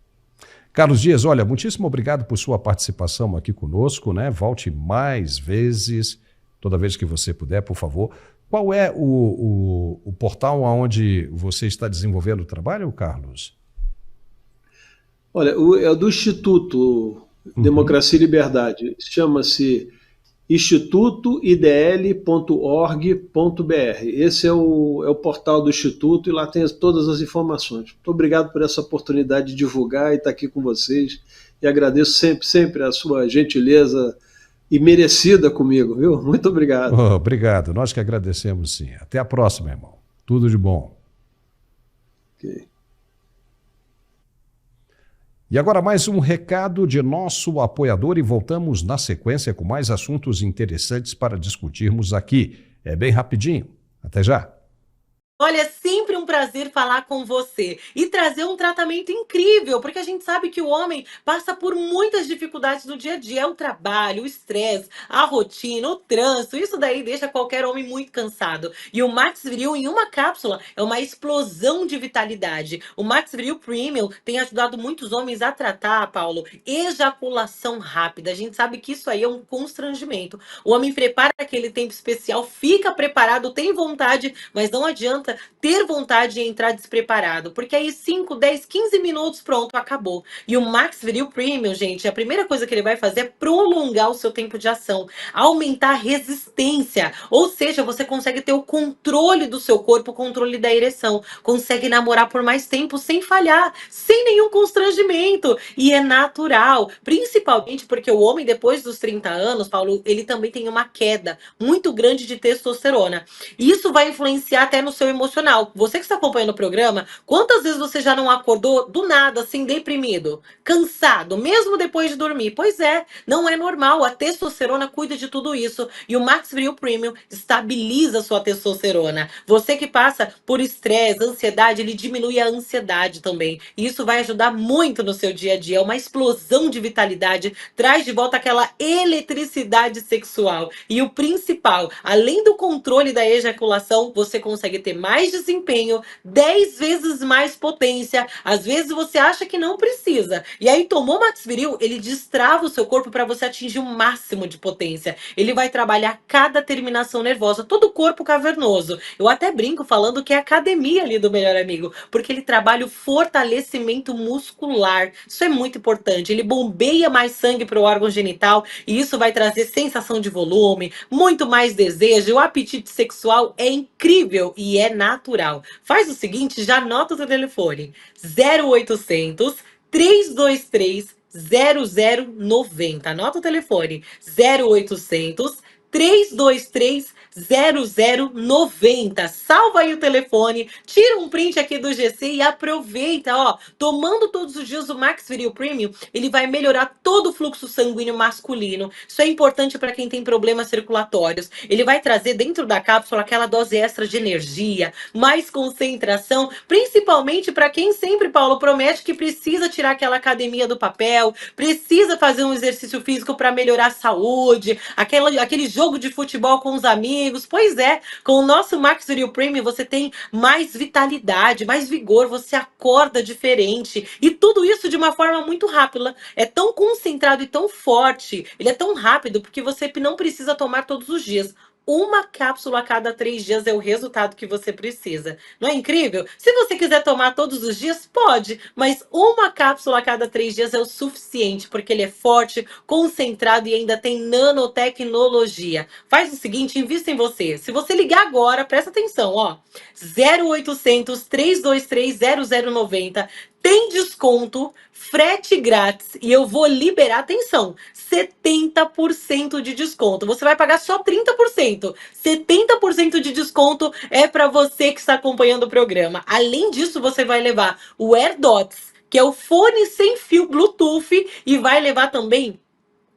Speaker 1: Carlos Dias, olha, muitíssimo obrigado por sua participação aqui conosco, né? Volte mais vezes, toda vez que você puder, por favor. Qual é o portal onde você está desenvolvendo o trabalho, Carlos?
Speaker 5: Olha, é do Instituto Democracia e Liberdade. Chama-se institutoidl.org.br. Esse é o portal do Instituto e lá tem todas as informações. Muito obrigado por essa oportunidade de divulgar e estar aqui com vocês. E agradeço sempre, sempre a sua gentileza e merecida comigo, viu? Muito obrigado.
Speaker 1: Obrigado, nós que agradecemos sim. Até a próxima, irmão. Tudo de bom.
Speaker 5: Ok.
Speaker 1: E agora mais um recado de nosso apoiador e voltamos na sequência com mais assuntos interessantes para discutirmos aqui. É bem rapidinho. Até já.
Speaker 6: Olha, é sempre um prazer falar com você e trazer um tratamento incrível, porque a gente sabe que o homem passa por muitas dificuldades no dia a dia. É o trabalho, o estresse, a rotina, o trânsito, isso daí deixa qualquer homem muito cansado. E o Max Viril em uma cápsula é uma explosão de vitalidade. O Max Viril Premium tem ajudado muitos homens a tratar, Paulo, ejaculação rápida. A gente sabe que isso aí é um constrangimento. O homem prepara aquele tempo especial, fica preparado, tem vontade, mas não adianta ter vontade de entrar despreparado, porque aí 5, 10, 15 minutos, pronto, acabou. E o Max Viril Premium, gente, a primeira coisa que ele vai fazer é prolongar o seu tempo de ação, aumentar a resistência, ou seja, você consegue ter o controle do seu corpo, o controle da ereção, consegue namorar por mais tempo sem falhar, sem nenhum constrangimento, e é natural, principalmente porque o homem depois dos 30 anos, Paulo, ele também tem uma queda muito grande de testosterona. Isso vai influenciar até no seu emocional. Você que está acompanhando o programa, quantas vezes você já não acordou do nada, assim, deprimido, cansado, mesmo depois de dormir? Pois é, não é normal. A testosterona cuida de tudo isso. E o Max Viril Premium estabiliza a sua testosterona. Você que passa por estresse, ansiedade, ele diminui a ansiedade também. E isso vai ajudar muito no seu dia a dia. É uma explosão de vitalidade, traz de volta aquela eletricidade sexual. E o principal, além do controle da ejaculação, você consegue ter mais desempenho, 10 vezes mais potência. Às vezes você acha que não precisa. E aí tomou Max Viril, ele destrava o seu corpo para você atingir o máximo de potência. Ele vai trabalhar cada terminação nervosa, todo o corpo cavernoso. Eu até brinco falando que é a academia ali do Melhor Amigo, porque ele trabalha o fortalecimento muscular. Isso é muito importante. Ele bombeia mais sangue para o órgão genital e isso vai trazer sensação de volume, muito mais desejo. O apetite sexual é incrível e é natural. Faz o seguinte, já anota o seu telefone. 0800 323 0090. Anota o telefone. 0800 323 0090. Salva aí o telefone, tira um print aqui do GC e aproveita, ó. Tomando todos os dias o Max Viril Premium, ele vai melhorar todo o fluxo sanguíneo masculino. Isso é importante para quem tem problemas circulatórios. Ele vai trazer dentro da cápsula aquela dose extra de energia, mais concentração, principalmente para quem sempre, Paulo, promete que precisa tirar aquela academia do papel, precisa fazer um exercício físico para melhorar a saúde, aquele jogo de futebol com os amigos. Pois é, com o nosso Max Viril Premium você tem mais vitalidade, mais vigor, você acorda diferente. E tudo isso de uma forma muito rápida. É tão concentrado e tão forte, ele é tão rápido porque você não precisa tomar todos os dias. Uma cápsula a cada 3 dias é o resultado que você precisa. Não é incrível? Se você quiser tomar todos os dias, pode. Mas uma cápsula a cada 3 dias é o suficiente, porque ele é forte, concentrado e ainda tem nanotecnologia. Faz o seguinte, invista em você. Se você ligar agora, presta atenção, ó. 0800 323 0090. Tem desconto, frete grátis e eu vou liberar, atenção, 70% de desconto. Você vai pagar só 30%. 70% de desconto é para você que está acompanhando o programa. Além disso, você vai levar o AirDots, que é o fone sem fio Bluetooth, e vai levar também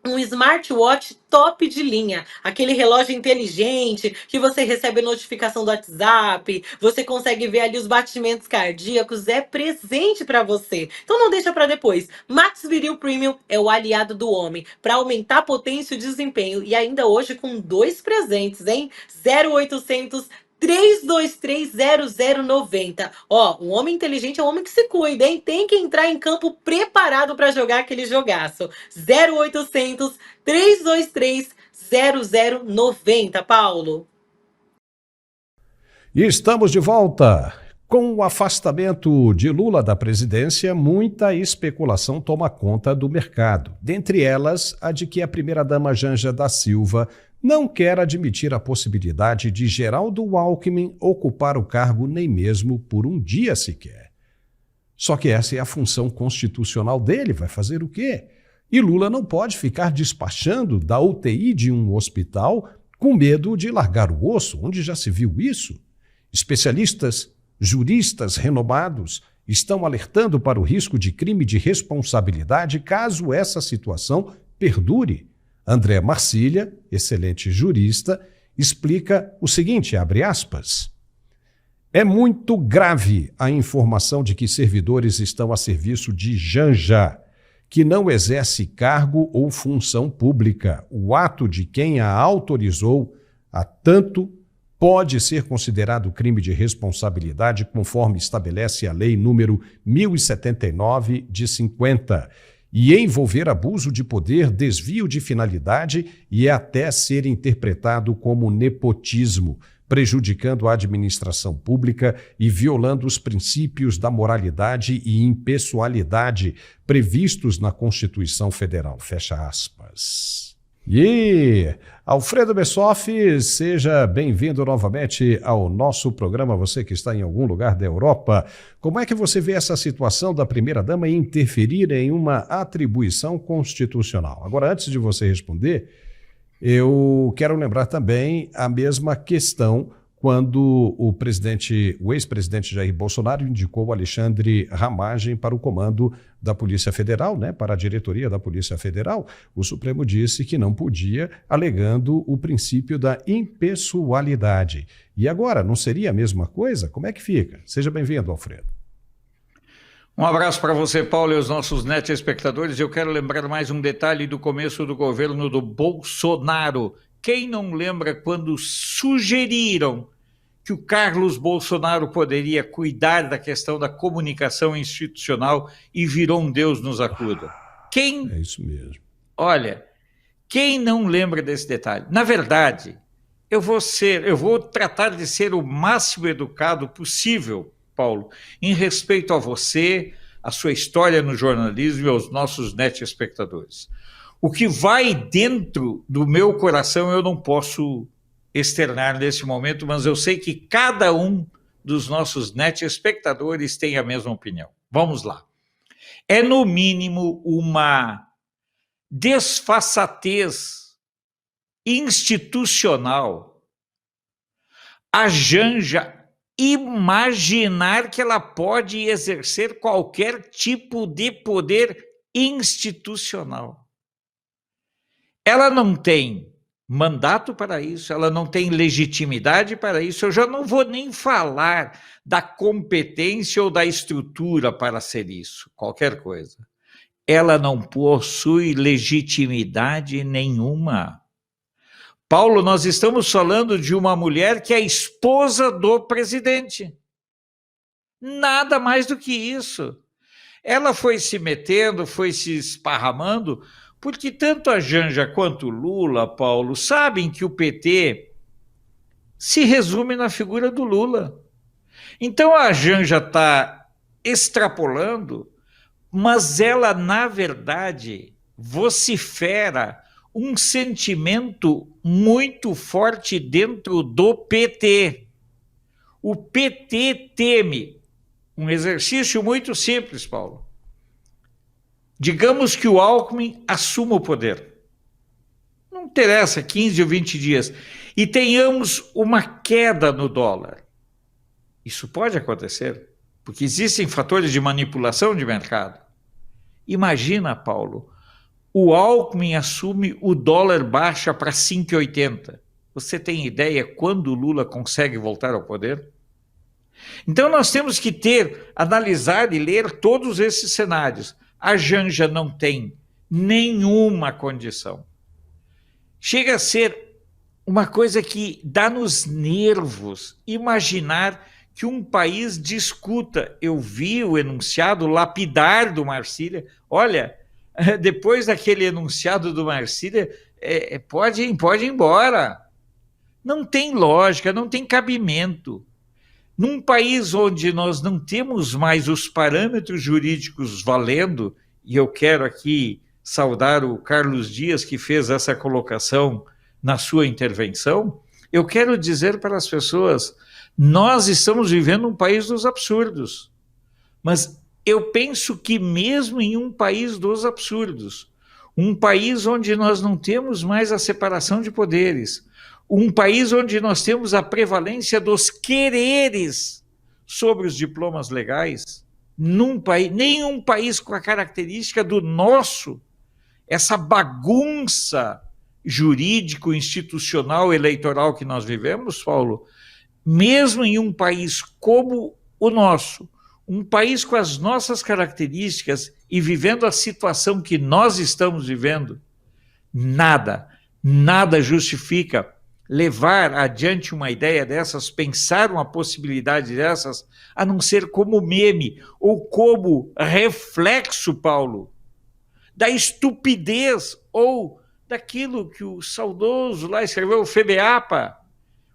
Speaker 6: um smartwatch top de linha, aquele relógio inteligente que você recebe notificação do WhatsApp, você consegue ver ali os batimentos cardíacos, é presente para você. Então não deixa para depois. Max Viril Premium é o aliado do homem para aumentar a potência e o desempenho, e ainda hoje com 2 presentes, hein? 0800 3230090. Ó, o homem inteligente é o homem que se cuida, hein? Tem que entrar em campo preparado para jogar aquele jogaço. 0800 323 0090, Paulo.
Speaker 1: E estamos de volta. Com o afastamento de Lula da presidência, muita especulação toma conta do mercado. Dentre elas, a de que a primeira-dama Janja da Silva não quer admitir a possibilidade de Geraldo Alckmin ocupar o cargo nem mesmo por um dia sequer. Só que essa é a função constitucional dele, vai fazer o quê? E Lula não pode ficar despachando da UTI de um hospital com medo de largar o osso, onde já se viu isso. Especialistas, juristas renomados estão alertando para o risco de crime de responsabilidade caso essa situação perdure. André Marcília, excelente jurista, explica o seguinte, abre aspas, é muito grave a informação de que servidores estão a serviço de Janja, que não exerce cargo ou função pública. O ato de quem a autorizou a tanto pode ser considerado crime de responsabilidade conforme estabelece a Lei número 1079 de 50, e envolver abuso de poder, desvio de finalidade e até ser interpretado como nepotismo, prejudicando a administração pública e violando os princípios da moralidade e impessoalidade previstos na Constituição Federal. Fecha aspas. E Alfredo Bessoff, seja bem-vindo novamente ao nosso programa, você que está em algum lugar da Europa. Como é que você vê essa situação da primeira-dama interferir em uma atribuição constitucional? Agora, antes de você responder, eu quero lembrar também a mesma questão quando o ex-presidente Jair Bolsonaro indicou o Alexandre Ramagem para o comando da Polícia Federal, para a diretoria da Polícia Federal. O Supremo disse que não podia, alegando o princípio da impessoalidade. E agora, não seria a mesma coisa? Como é que fica? Seja bem-vindo, Alfredo.
Speaker 7: Um abraço para você, Paulo, e os nossos espectadores. Eu quero lembrar mais um detalhe do começo do governo do Bolsonaro. Quem não lembra quando sugeriram que o Carlos Bolsonaro poderia cuidar da questão da comunicação institucional e virou um Deus nos acuda? Quem?
Speaker 1: É isso mesmo.
Speaker 7: Olha, quem não lembra desse detalhe? Na verdade, eu vou tratar de ser o máximo educado possível, Paulo, em respeito a você, a sua história no jornalismo e aos nossos espectadores. O que vai dentro do meu coração eu não posso externar nesse momento, mas eu sei que cada um dos nossos espectadores tem a mesma opinião. Vamos lá. É no mínimo uma desfaçatez institucional a Janja imaginar que ela pode exercer qualquer tipo de poder institucional. Ela não tem mandato para isso, ela não tem legitimidade para isso. Eu já não vou nem falar da competência ou da estrutura para ser isso, qualquer coisa. Ela não possui legitimidade nenhuma. Paulo, nós estamos falando de uma mulher que é esposa do presidente. Nada mais do que isso. Ela foi se metendo, foi se esparramando, porque tanto a Janja quanto o Lula, Paulo, sabem que o PT se resume na figura do Lula. Então a Janja está extrapolando, mas ela, na verdade, vocifera um sentimento muito forte dentro do PT. O PT teme um exercício muito simples, Paulo. Digamos que o Alckmin assuma o poder. Não interessa, 15 ou 20 dias. E tenhamos uma queda no dólar. Isso pode acontecer, porque existem fatores de manipulação de mercado. Imagina, Paulo, o Alckmin assume, o dólar baixa para 5,80. Você tem ideia quando o Lula consegue voltar ao poder? Então nós temos que analisar e ler todos esses cenários. A Janja não tem nenhuma condição. Chega a ser uma coisa que dá nos nervos imaginar que um país discuta. Eu vi o enunciado lapidar do Marcília. Olha, depois daquele enunciado do Marcília, pode ir embora. Não tem lógica, não tem cabimento. Num país onde nós não temos mais os parâmetros jurídicos valendo, e eu quero aqui saudar o Carlos Dias, que fez essa colocação na sua intervenção, eu quero dizer para as pessoas, nós estamos vivendo um país dos absurdos. Mas eu penso que mesmo em um país dos absurdos, um país onde nós não temos mais a separação de poderes, um país onde nós temos a prevalência dos quereres sobre os diplomas legais, nenhum país com a característica do nosso, essa bagunça jurídico, institucional, eleitoral que nós vivemos, Paulo, mesmo em um país como o nosso, um país com as nossas características e vivendo a situação que nós estamos vivendo, nada justifica levar adiante uma ideia dessas, pensar uma possibilidade dessas, a não ser como meme ou como reflexo, Paulo, da estupidez ou daquilo que o saudoso lá escreveu, o FEBEAPA,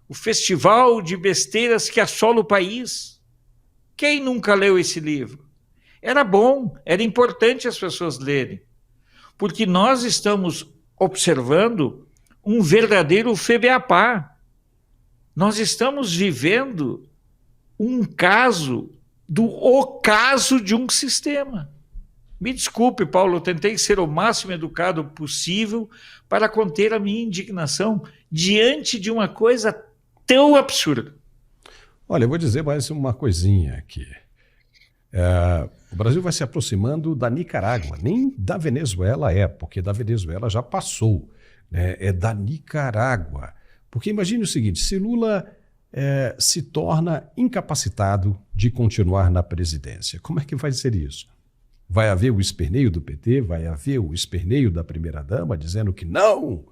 Speaker 7: o Festival de Besteiras que Assola o País. Quem nunca leu esse livro? Era bom, era importante as pessoas lerem, porque nós estamos observando um verdadeiro FEBEAPA. Nós estamos vivendo um caso do ocaso de um sistema. Me desculpe, Paulo, eu tentei ser o máximo educado possível para conter a minha indignação diante de uma coisa tão absurda.
Speaker 1: Olha, eu vou dizer mais uma coisinha aqui. O Brasil vai se aproximando da Nicarágua, nem da Venezuela porque da Venezuela já passou, né? É da Nicarágua. Porque imagine o seguinte, se Lula se torna incapacitado de continuar na presidência, como é que vai ser isso? Vai haver o esperneio do PT, vai haver o esperneio da primeira-dama dizendo que não,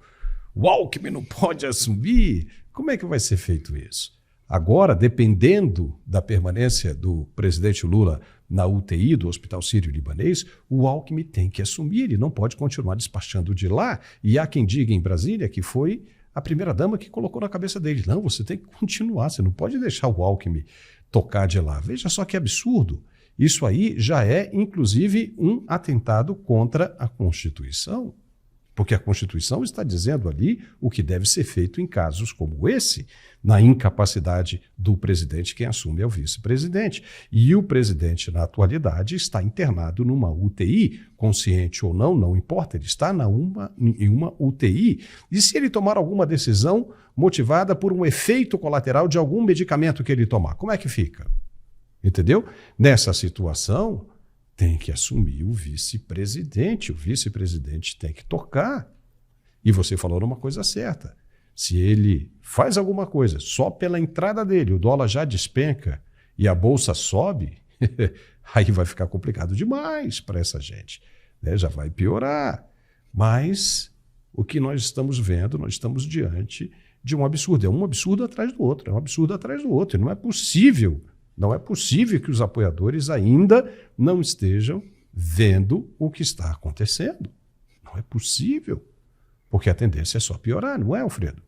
Speaker 1: o Alckmin não pode assumir. Como é que vai ser feito isso? Agora, dependendo da permanência do presidente Lula na UTI do Hospital Sírio-Libanês, o Alckmin tem que assumir, ele não pode continuar despachando de lá. E há quem diga em Brasília que foi a primeira-dama que colocou na cabeça dele. Não, você tem que continuar, você não pode deixar o Alckmin tocar de lá. Veja só que absurdo. Isso aí já é, inclusive, um atentado contra a Constituição, porque a Constituição está dizendo ali o que deve ser feito em casos como esse, na incapacidade do presidente, quem assume é o vice-presidente. E o presidente, na atualidade, está internado numa UTI, consciente ou não, não importa, ele está em uma UTI. E se ele tomar alguma decisão motivada por um efeito colateral de algum medicamento que ele tomar, como é que fica? Entendeu? Nessa situação, tem que assumir o vice-presidente tem que tocar. E você falou uma coisa certa. Se ele faz alguma coisa só pela entrada dele, o dólar já despenca e a bolsa sobe, aí vai ficar complicado demais para essa gente, né? Já vai piorar. Mas o que nós estamos vendo, nós estamos diante de um absurdo. É um absurdo atrás do outro, é um absurdo atrás do outro. E não é possível que os apoiadores ainda não estejam vendo o que está acontecendo. Não é possível, porque a tendência é só piorar, não é, Alfredo?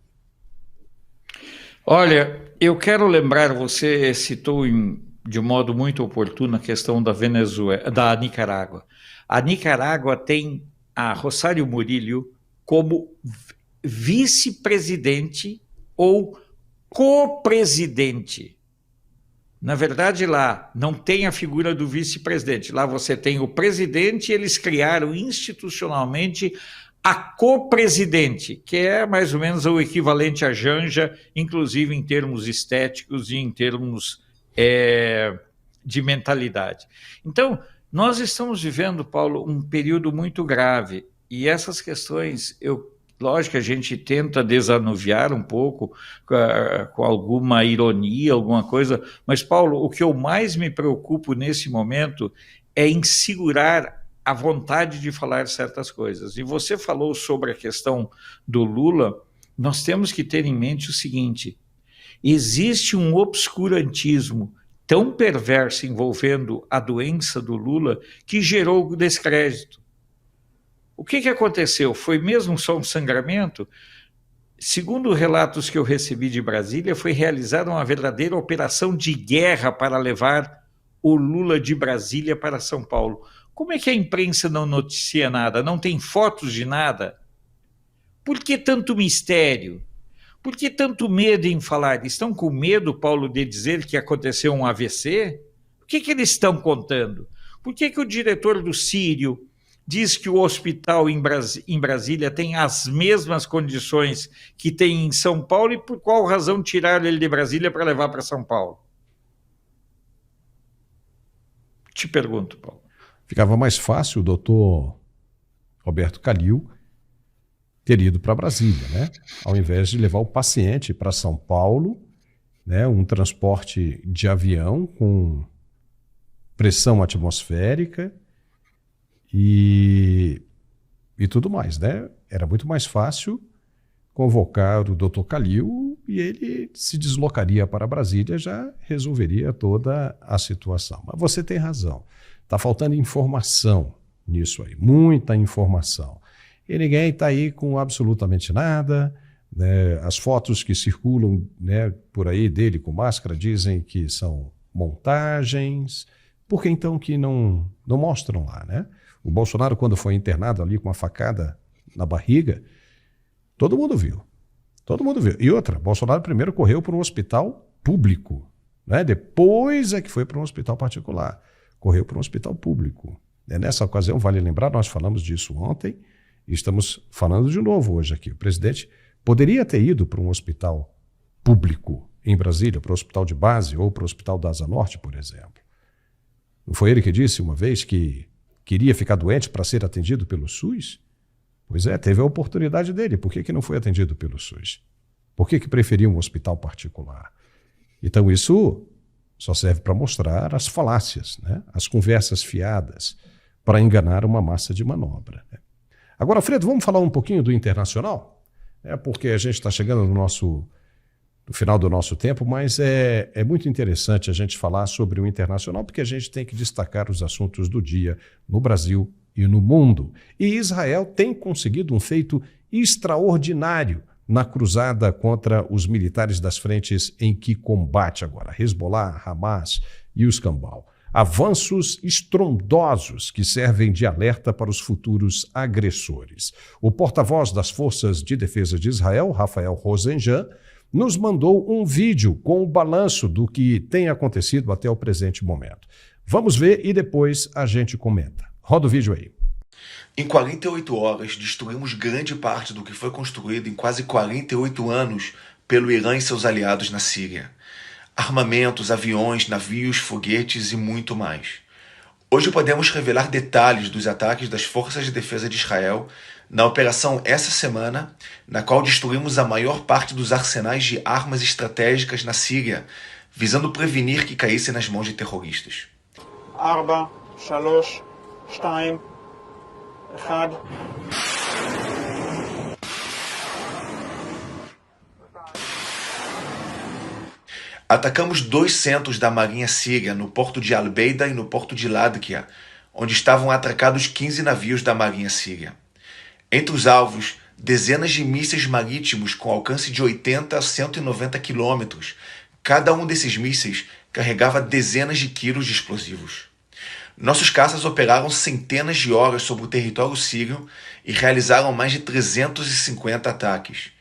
Speaker 7: Olha, eu quero lembrar, você citou de um modo muito oportuno a questão da Nicarágua. A Nicarágua tem a Rosário Murillo como vice-presidente ou co-presidente. Na verdade, lá não tem a figura do vice-presidente. Lá você tem o presidente e eles criaram institucionalmente a co-presidente, que é mais ou menos o equivalente à Janja, inclusive em termos estéticos e em termos de mentalidade. Então, nós estamos vivendo, Paulo, um período muito grave. E essas questões, lógico que a gente tenta desanuviar um pouco com alguma ironia, alguma coisa, mas, Paulo, o que eu mais me preocupo nesse momento é em segurar a vontade de falar certas coisas. E você falou sobre a questão do Lula, nós temos que ter em mente o seguinte: existe um obscurantismo tão perverso envolvendo a doença do Lula que gerou o descrédito. O que aconteceu? Foi mesmo só um sangramento? Segundo relatos que eu recebi de Brasília, foi realizada uma verdadeira operação de guerra para levar o Lula de Brasília para São Paulo. Como é que a imprensa não noticia nada? Não tem fotos de nada? Por que tanto mistério? Por que tanto medo em falar? Estão com medo, Paulo, de dizer que aconteceu um AVC? O que eles estão contando? Por que o diretor do Sírio diz que o hospital em Brasília tem as mesmas condições que tem em São Paulo, e por qual razão tiraram ele de Brasília para levar para São Paulo? Te pergunto, Paulo.
Speaker 1: Ficava mais fácil o doutor Roberto Calil ter ido para Brasília, né? Ao invés de levar o paciente para São Paulo, né? Um transporte de avião com pressão atmosférica e tudo mais, né? Era muito mais fácil convocar o doutor Calil e ele se deslocaria para Brasília, já resolveria toda a situação. Mas você tem razão, está faltando informação nisso aí, muita informação. E ninguém está aí com absolutamente nada, né? As fotos que circulam, né, por aí dele com máscara dizem que são montagens. Por que então que não mostram lá, né? O Bolsonaro, quando foi internado ali com uma facada na barriga, todo mundo viu. Todo mundo viu. E outra, Bolsonaro primeiro correu para um hospital público, né? Depois é que foi para um hospital particular. Correu para um hospital público. Nessa ocasião, vale lembrar, nós falamos disso ontem, e estamos falando de novo hoje aqui. O presidente poderia ter ido para um hospital público em Brasília, para o hospital de base ou para o hospital da Asa Norte, por exemplo. Não foi ele que disse uma vez que queria ficar doente para ser atendido pelo SUS? Pois é, teve a oportunidade dele. Por que não foi atendido pelo SUS? Por que preferiu um hospital particular? Então isso só serve para mostrar as falácias, né? As conversas fiadas para enganar uma massa de manobra, né? Agora, Alfredo, vamos falar um pouquinho do internacional? Porque a gente está chegando no final do nosso tempo, mas é muito interessante a gente falar sobre o internacional, porque a gente tem que destacar os assuntos do dia no Brasil e no mundo. E Israel tem conseguido um feito extraordinário na cruzada contra os militares das frentes em que combate agora, Hezbollah, Hamas e o Escambau. Avanços estrondosos que servem de alerta para os futuros agressores. O porta-voz das Forças de Defesa de Israel, Rafael Rosenjan, nos mandou um vídeo com o balanço do que tem acontecido até o presente momento. Vamos ver e depois a gente comenta. Roda o vídeo aí.
Speaker 8: Em 48 horas, destruímos grande parte do que foi construído em quase 48 anos pelo Irã e seus aliados na Síria. Armamentos, aviões, navios, foguetes e muito mais. Hoje podemos revelar detalhes dos ataques das Forças de Defesa de Israel na operação essa semana, na qual destruímos a maior parte dos arsenais de armas estratégicas na Síria, visando prevenir que caíssem nas mãos de terroristas.
Speaker 9: 4, 3, 2, 1.
Speaker 8: Atacamos 2 centros da Marinha Síria, no porto de Al-Beida e no porto de Ladkia, onde estavam atracados 15 navios da Marinha Síria. Entre os alvos, dezenas de mísseis marítimos com alcance de 80 a 190 quilômetros. Cada um desses mísseis carregava dezenas de quilos de explosivos. Nossos caças operaram centenas de horas sobre o território sírio e realizaram mais de 350 ataques.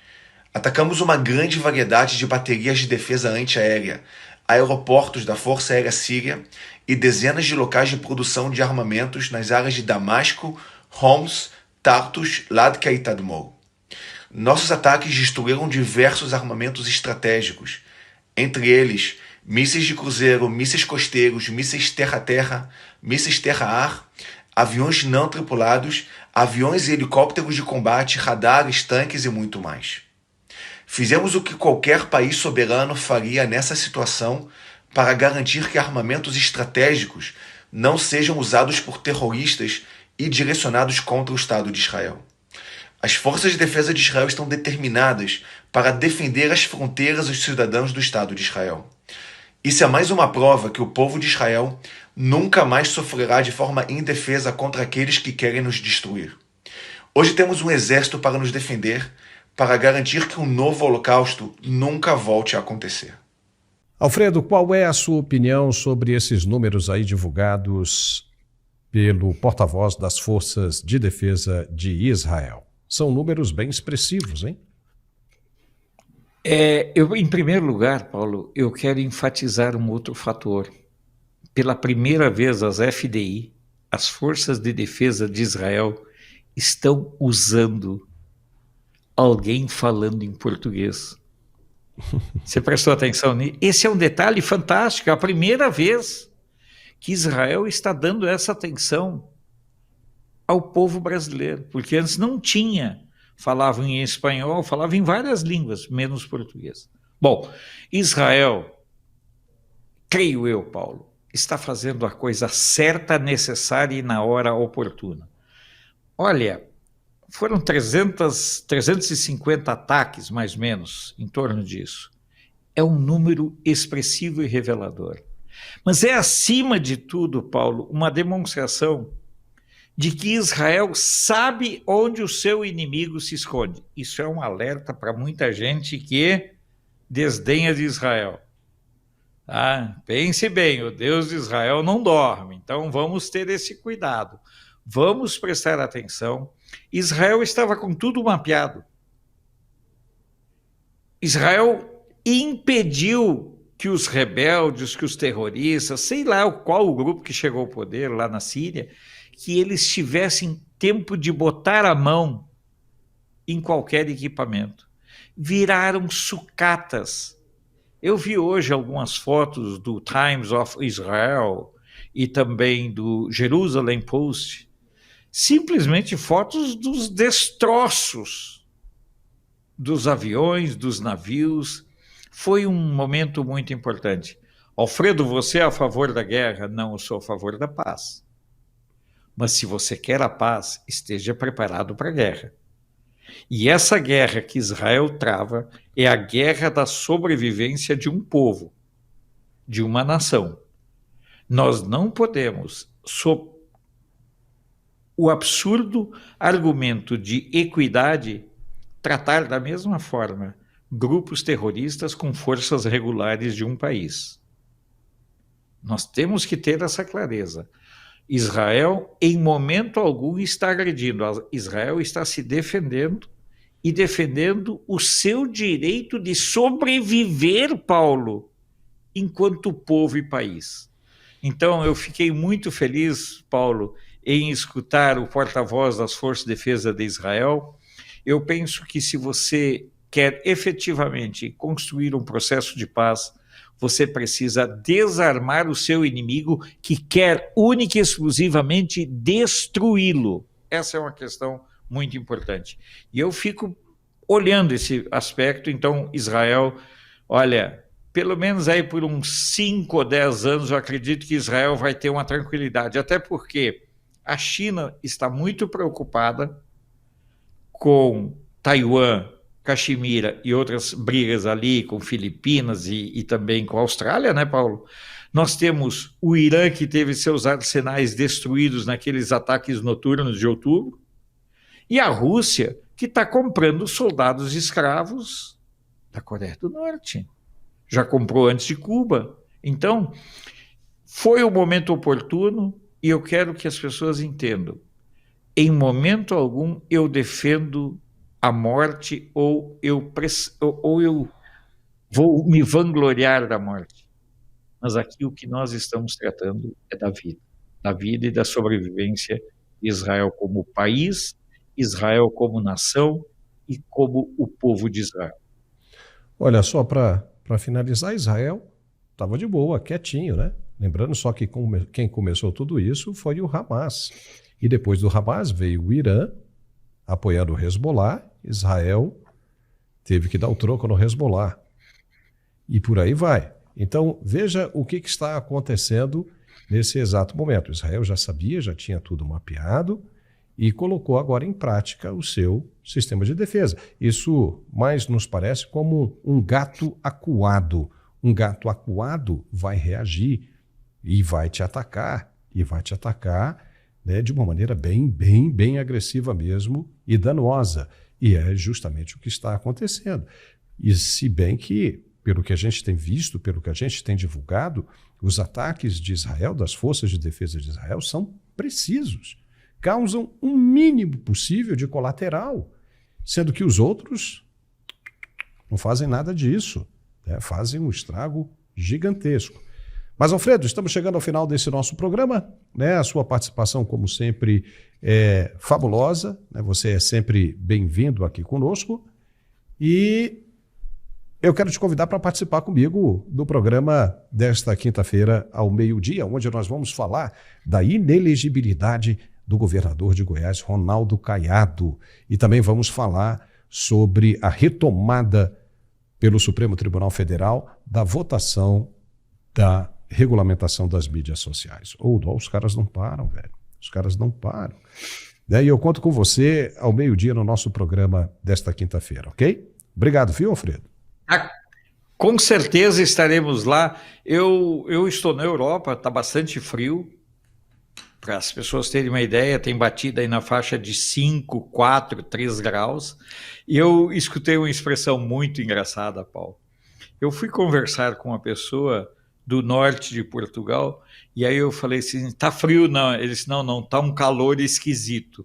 Speaker 8: Atacamos uma grande variedade de baterias de defesa antiaérea, aeroportos da Força Aérea Síria e dezenas de locais de produção de armamentos nas áreas de Damasco, Homs, Tartus, Ladkia e Tadmor. Nossos ataques destruíram diversos armamentos estratégicos, entre eles mísseis de cruzeiro, mísseis costeiros, mísseis terra-terra, mísseis terra-ar, aviões não tripulados, aviões e helicópteros de combate, radares, tanques e muito mais. Fizemos o que qualquer país soberano faria nessa situação para garantir que armamentos estratégicos não sejam usados por terroristas e direcionados contra o Estado de Israel. As forças de defesa de Israel estão determinadas para defender as fronteiras dos cidadãos do Estado de Israel. Isso é mais uma prova que o povo de Israel nunca mais sofrerá de forma indefesa contra aqueles que querem nos destruir. Hoje temos um exército para nos defender, para garantir que um novo holocausto nunca volte a acontecer.
Speaker 1: Alfredo, qual é a sua opinião sobre esses números aí divulgados pelo porta-voz das Forças de Defesa de Israel? São números bem expressivos, hein?
Speaker 7: Em primeiro lugar, Paulo, eu quero enfatizar um outro fator. Pela primeira vez, as FDI, as Forças de Defesa de Israel, estão usando alguém falando em português. Você prestou atenção nisso? Esse é um detalhe fantástico. É a primeira vez que Israel está dando essa atenção ao povo brasileiro, porque antes não tinha. Falavam em espanhol, falavam em várias línguas, menos português. Bom, Israel, creio eu, Paulo, está fazendo a coisa certa, necessária e na hora oportuna. Olha, foram 350 ataques, mais ou menos, em torno disso. É um número expressivo e revelador. Mas é, acima de tudo, Paulo, uma demonstração de que Israel sabe onde o seu inimigo se esconde. Isso é um alerta para muita gente que desdenha de Israel. Pense bem, o Deus de Israel não dorme, então vamos ter esse cuidado. Vamos prestar atenção. Israel estava com tudo mapeado. Israel impediu que os rebeldes, que os terroristas, sei lá qual o grupo que chegou ao poder lá na Síria, que eles tivessem tempo de botar a mão em qualquer equipamento. Viraram sucatas. Eu vi hoje algumas fotos do Times of Israel e também do Jerusalem Post, simplesmente fotos dos destroços dos aviões, dos navios. Foi um momento muito importante. Alfredo, você é a favor da guerra? Não, eu sou a favor da paz. Mas se você quer a paz, esteja preparado para a guerra. E essa guerra que Israel trava é a guerra da sobrevivência de um povo, de uma nação. Nós não podemos, sob o absurdo argumento de equidade, tratar da mesma forma grupos terroristas com forças regulares de um país. Nós temos que ter essa clareza. Israel, em momento algum, está agredindo. Israel está se defendendo e defendendo o seu direito de sobreviver, Paulo, enquanto povo e país. Então, eu fiquei muito feliz, Paulo, em escutar o porta-voz das Forças de Defesa de Israel. Eu penso que se você quer efetivamente construir um processo de paz, você precisa desarmar o seu inimigo que quer única e exclusivamente destruí-lo. Essa é uma questão muito importante. E eu fico olhando esse aspecto. Então, Israel, olha, pelo menos aí por uns 5 ou 10 anos, eu acredito que Israel vai ter uma tranquilidade, até porque a China está muito preocupada com Taiwan, Caxemira e outras brigas ali com Filipinas e também com a Austrália, né, Paulo? Nós temos o Irã, que teve seus arsenais destruídos naqueles ataques noturnos de outubro, e a Rússia, que está comprando soldados escravos da Coreia do Norte. Já comprou antes de Cuba. Então, foi o momento oportuno e eu quero que as pessoas entendam. Em momento algum eu defendo a morte ou eu vou me vangloriar da morte. Mas aqui o que nós estamos tratando é da vida e da sobrevivência de Israel como país, Israel como nação e como o povo de Israel.
Speaker 1: Olha, só para finalizar, Israel estava de boa, quietinho, né? Lembrando só que quem começou tudo isso foi o Hamas. E depois do Hamas veio o Irã, apoiando o Hezbollah. Israel teve que dar o troco no Hezbollah. E por aí vai. Então, veja o que está acontecendo nesse exato momento. Israel já sabia, já tinha tudo mapeado e colocou agora em prática o seu sistema de defesa. Isso mais nos parece como um gato acuado. Um gato acuado vai reagir e vai te atacar. E vai te atacar, né, de uma maneira bem agressiva mesmo e danosa. E é justamente o que está acontecendo. E se bem que, pelo que a gente tem visto, pelo que a gente tem divulgado, os ataques de Israel, das forças de defesa de Israel, são precisos. Causam o mínimo possível de colateral, sendo que os outros não fazem nada disso, né? Fazem um estrago gigantesco. Mas, Alfredo, estamos chegando ao final desse nosso programa, né? A sua participação, como sempre, é fabulosa, né? Você é sempre bem-vindo aqui conosco e eu quero te convidar para participar comigo do programa desta quinta-feira ao meio-dia, onde nós vamos falar da inelegibilidade do governador de Goiás, Ronaldo Caiado, e também vamos falar sobre a retomada pelo Supremo Tribunal Federal da votação da regulamentação das mídias sociais. Os caras não param, velho. Os caras não param. E eu conto com você ao meio-dia no nosso programa desta quinta-feira, ok? Obrigado, viu, Alfredo?
Speaker 7: Com certeza estaremos lá. Eu estou na Europa, está bastante frio. Para as pessoas terem uma ideia, tem batido aí na faixa de 5, 4, 3 graus. E eu escutei uma expressão muito engraçada, Paulo. Eu fui conversar com uma pessoa do norte de Portugal, e aí eu falei assim, tá frio não? Ele disse, não, tá um calor esquisito.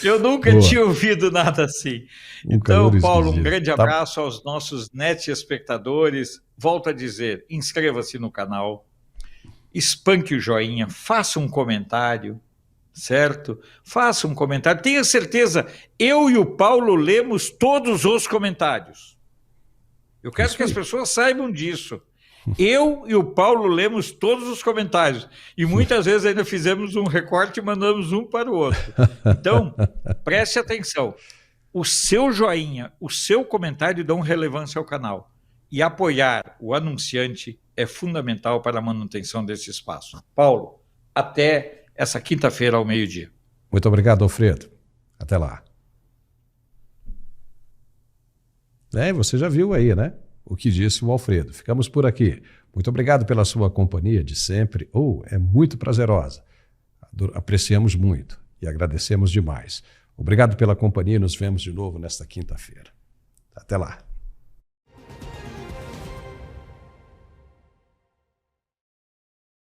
Speaker 7: Eu nunca tinha ouvido nada assim. Então, Paulo, um grande abraço aos nossos espectadores. Volto a dizer, inscreva-se no canal, espanque o joinha, faça um comentário, certo? Faça um comentário. Tenha certeza, eu e o Paulo lemos todos os comentários. Eu quero que as pessoas saibam disso. Eu e o Paulo lemos todos os comentários e muitas vezes ainda fizemos um recorte e mandamos um para o outro. Então, preste atenção. O seu joinha, o seu comentário dão relevância ao canal. E apoiar o anunciante é fundamental para a manutenção desse espaço. Paulo, até essa quinta-feira ao meio-dia.
Speaker 1: Muito obrigado, Alfredo. Até lá. Você já viu aí, né? O que disse o Alfredo. Ficamos por aqui. Muito obrigado pela sua companhia de sempre. É muito prazerosa. Apreciamos muito e agradecemos demais. Obrigado pela companhia e nos vemos de novo nesta quinta-feira. Até lá.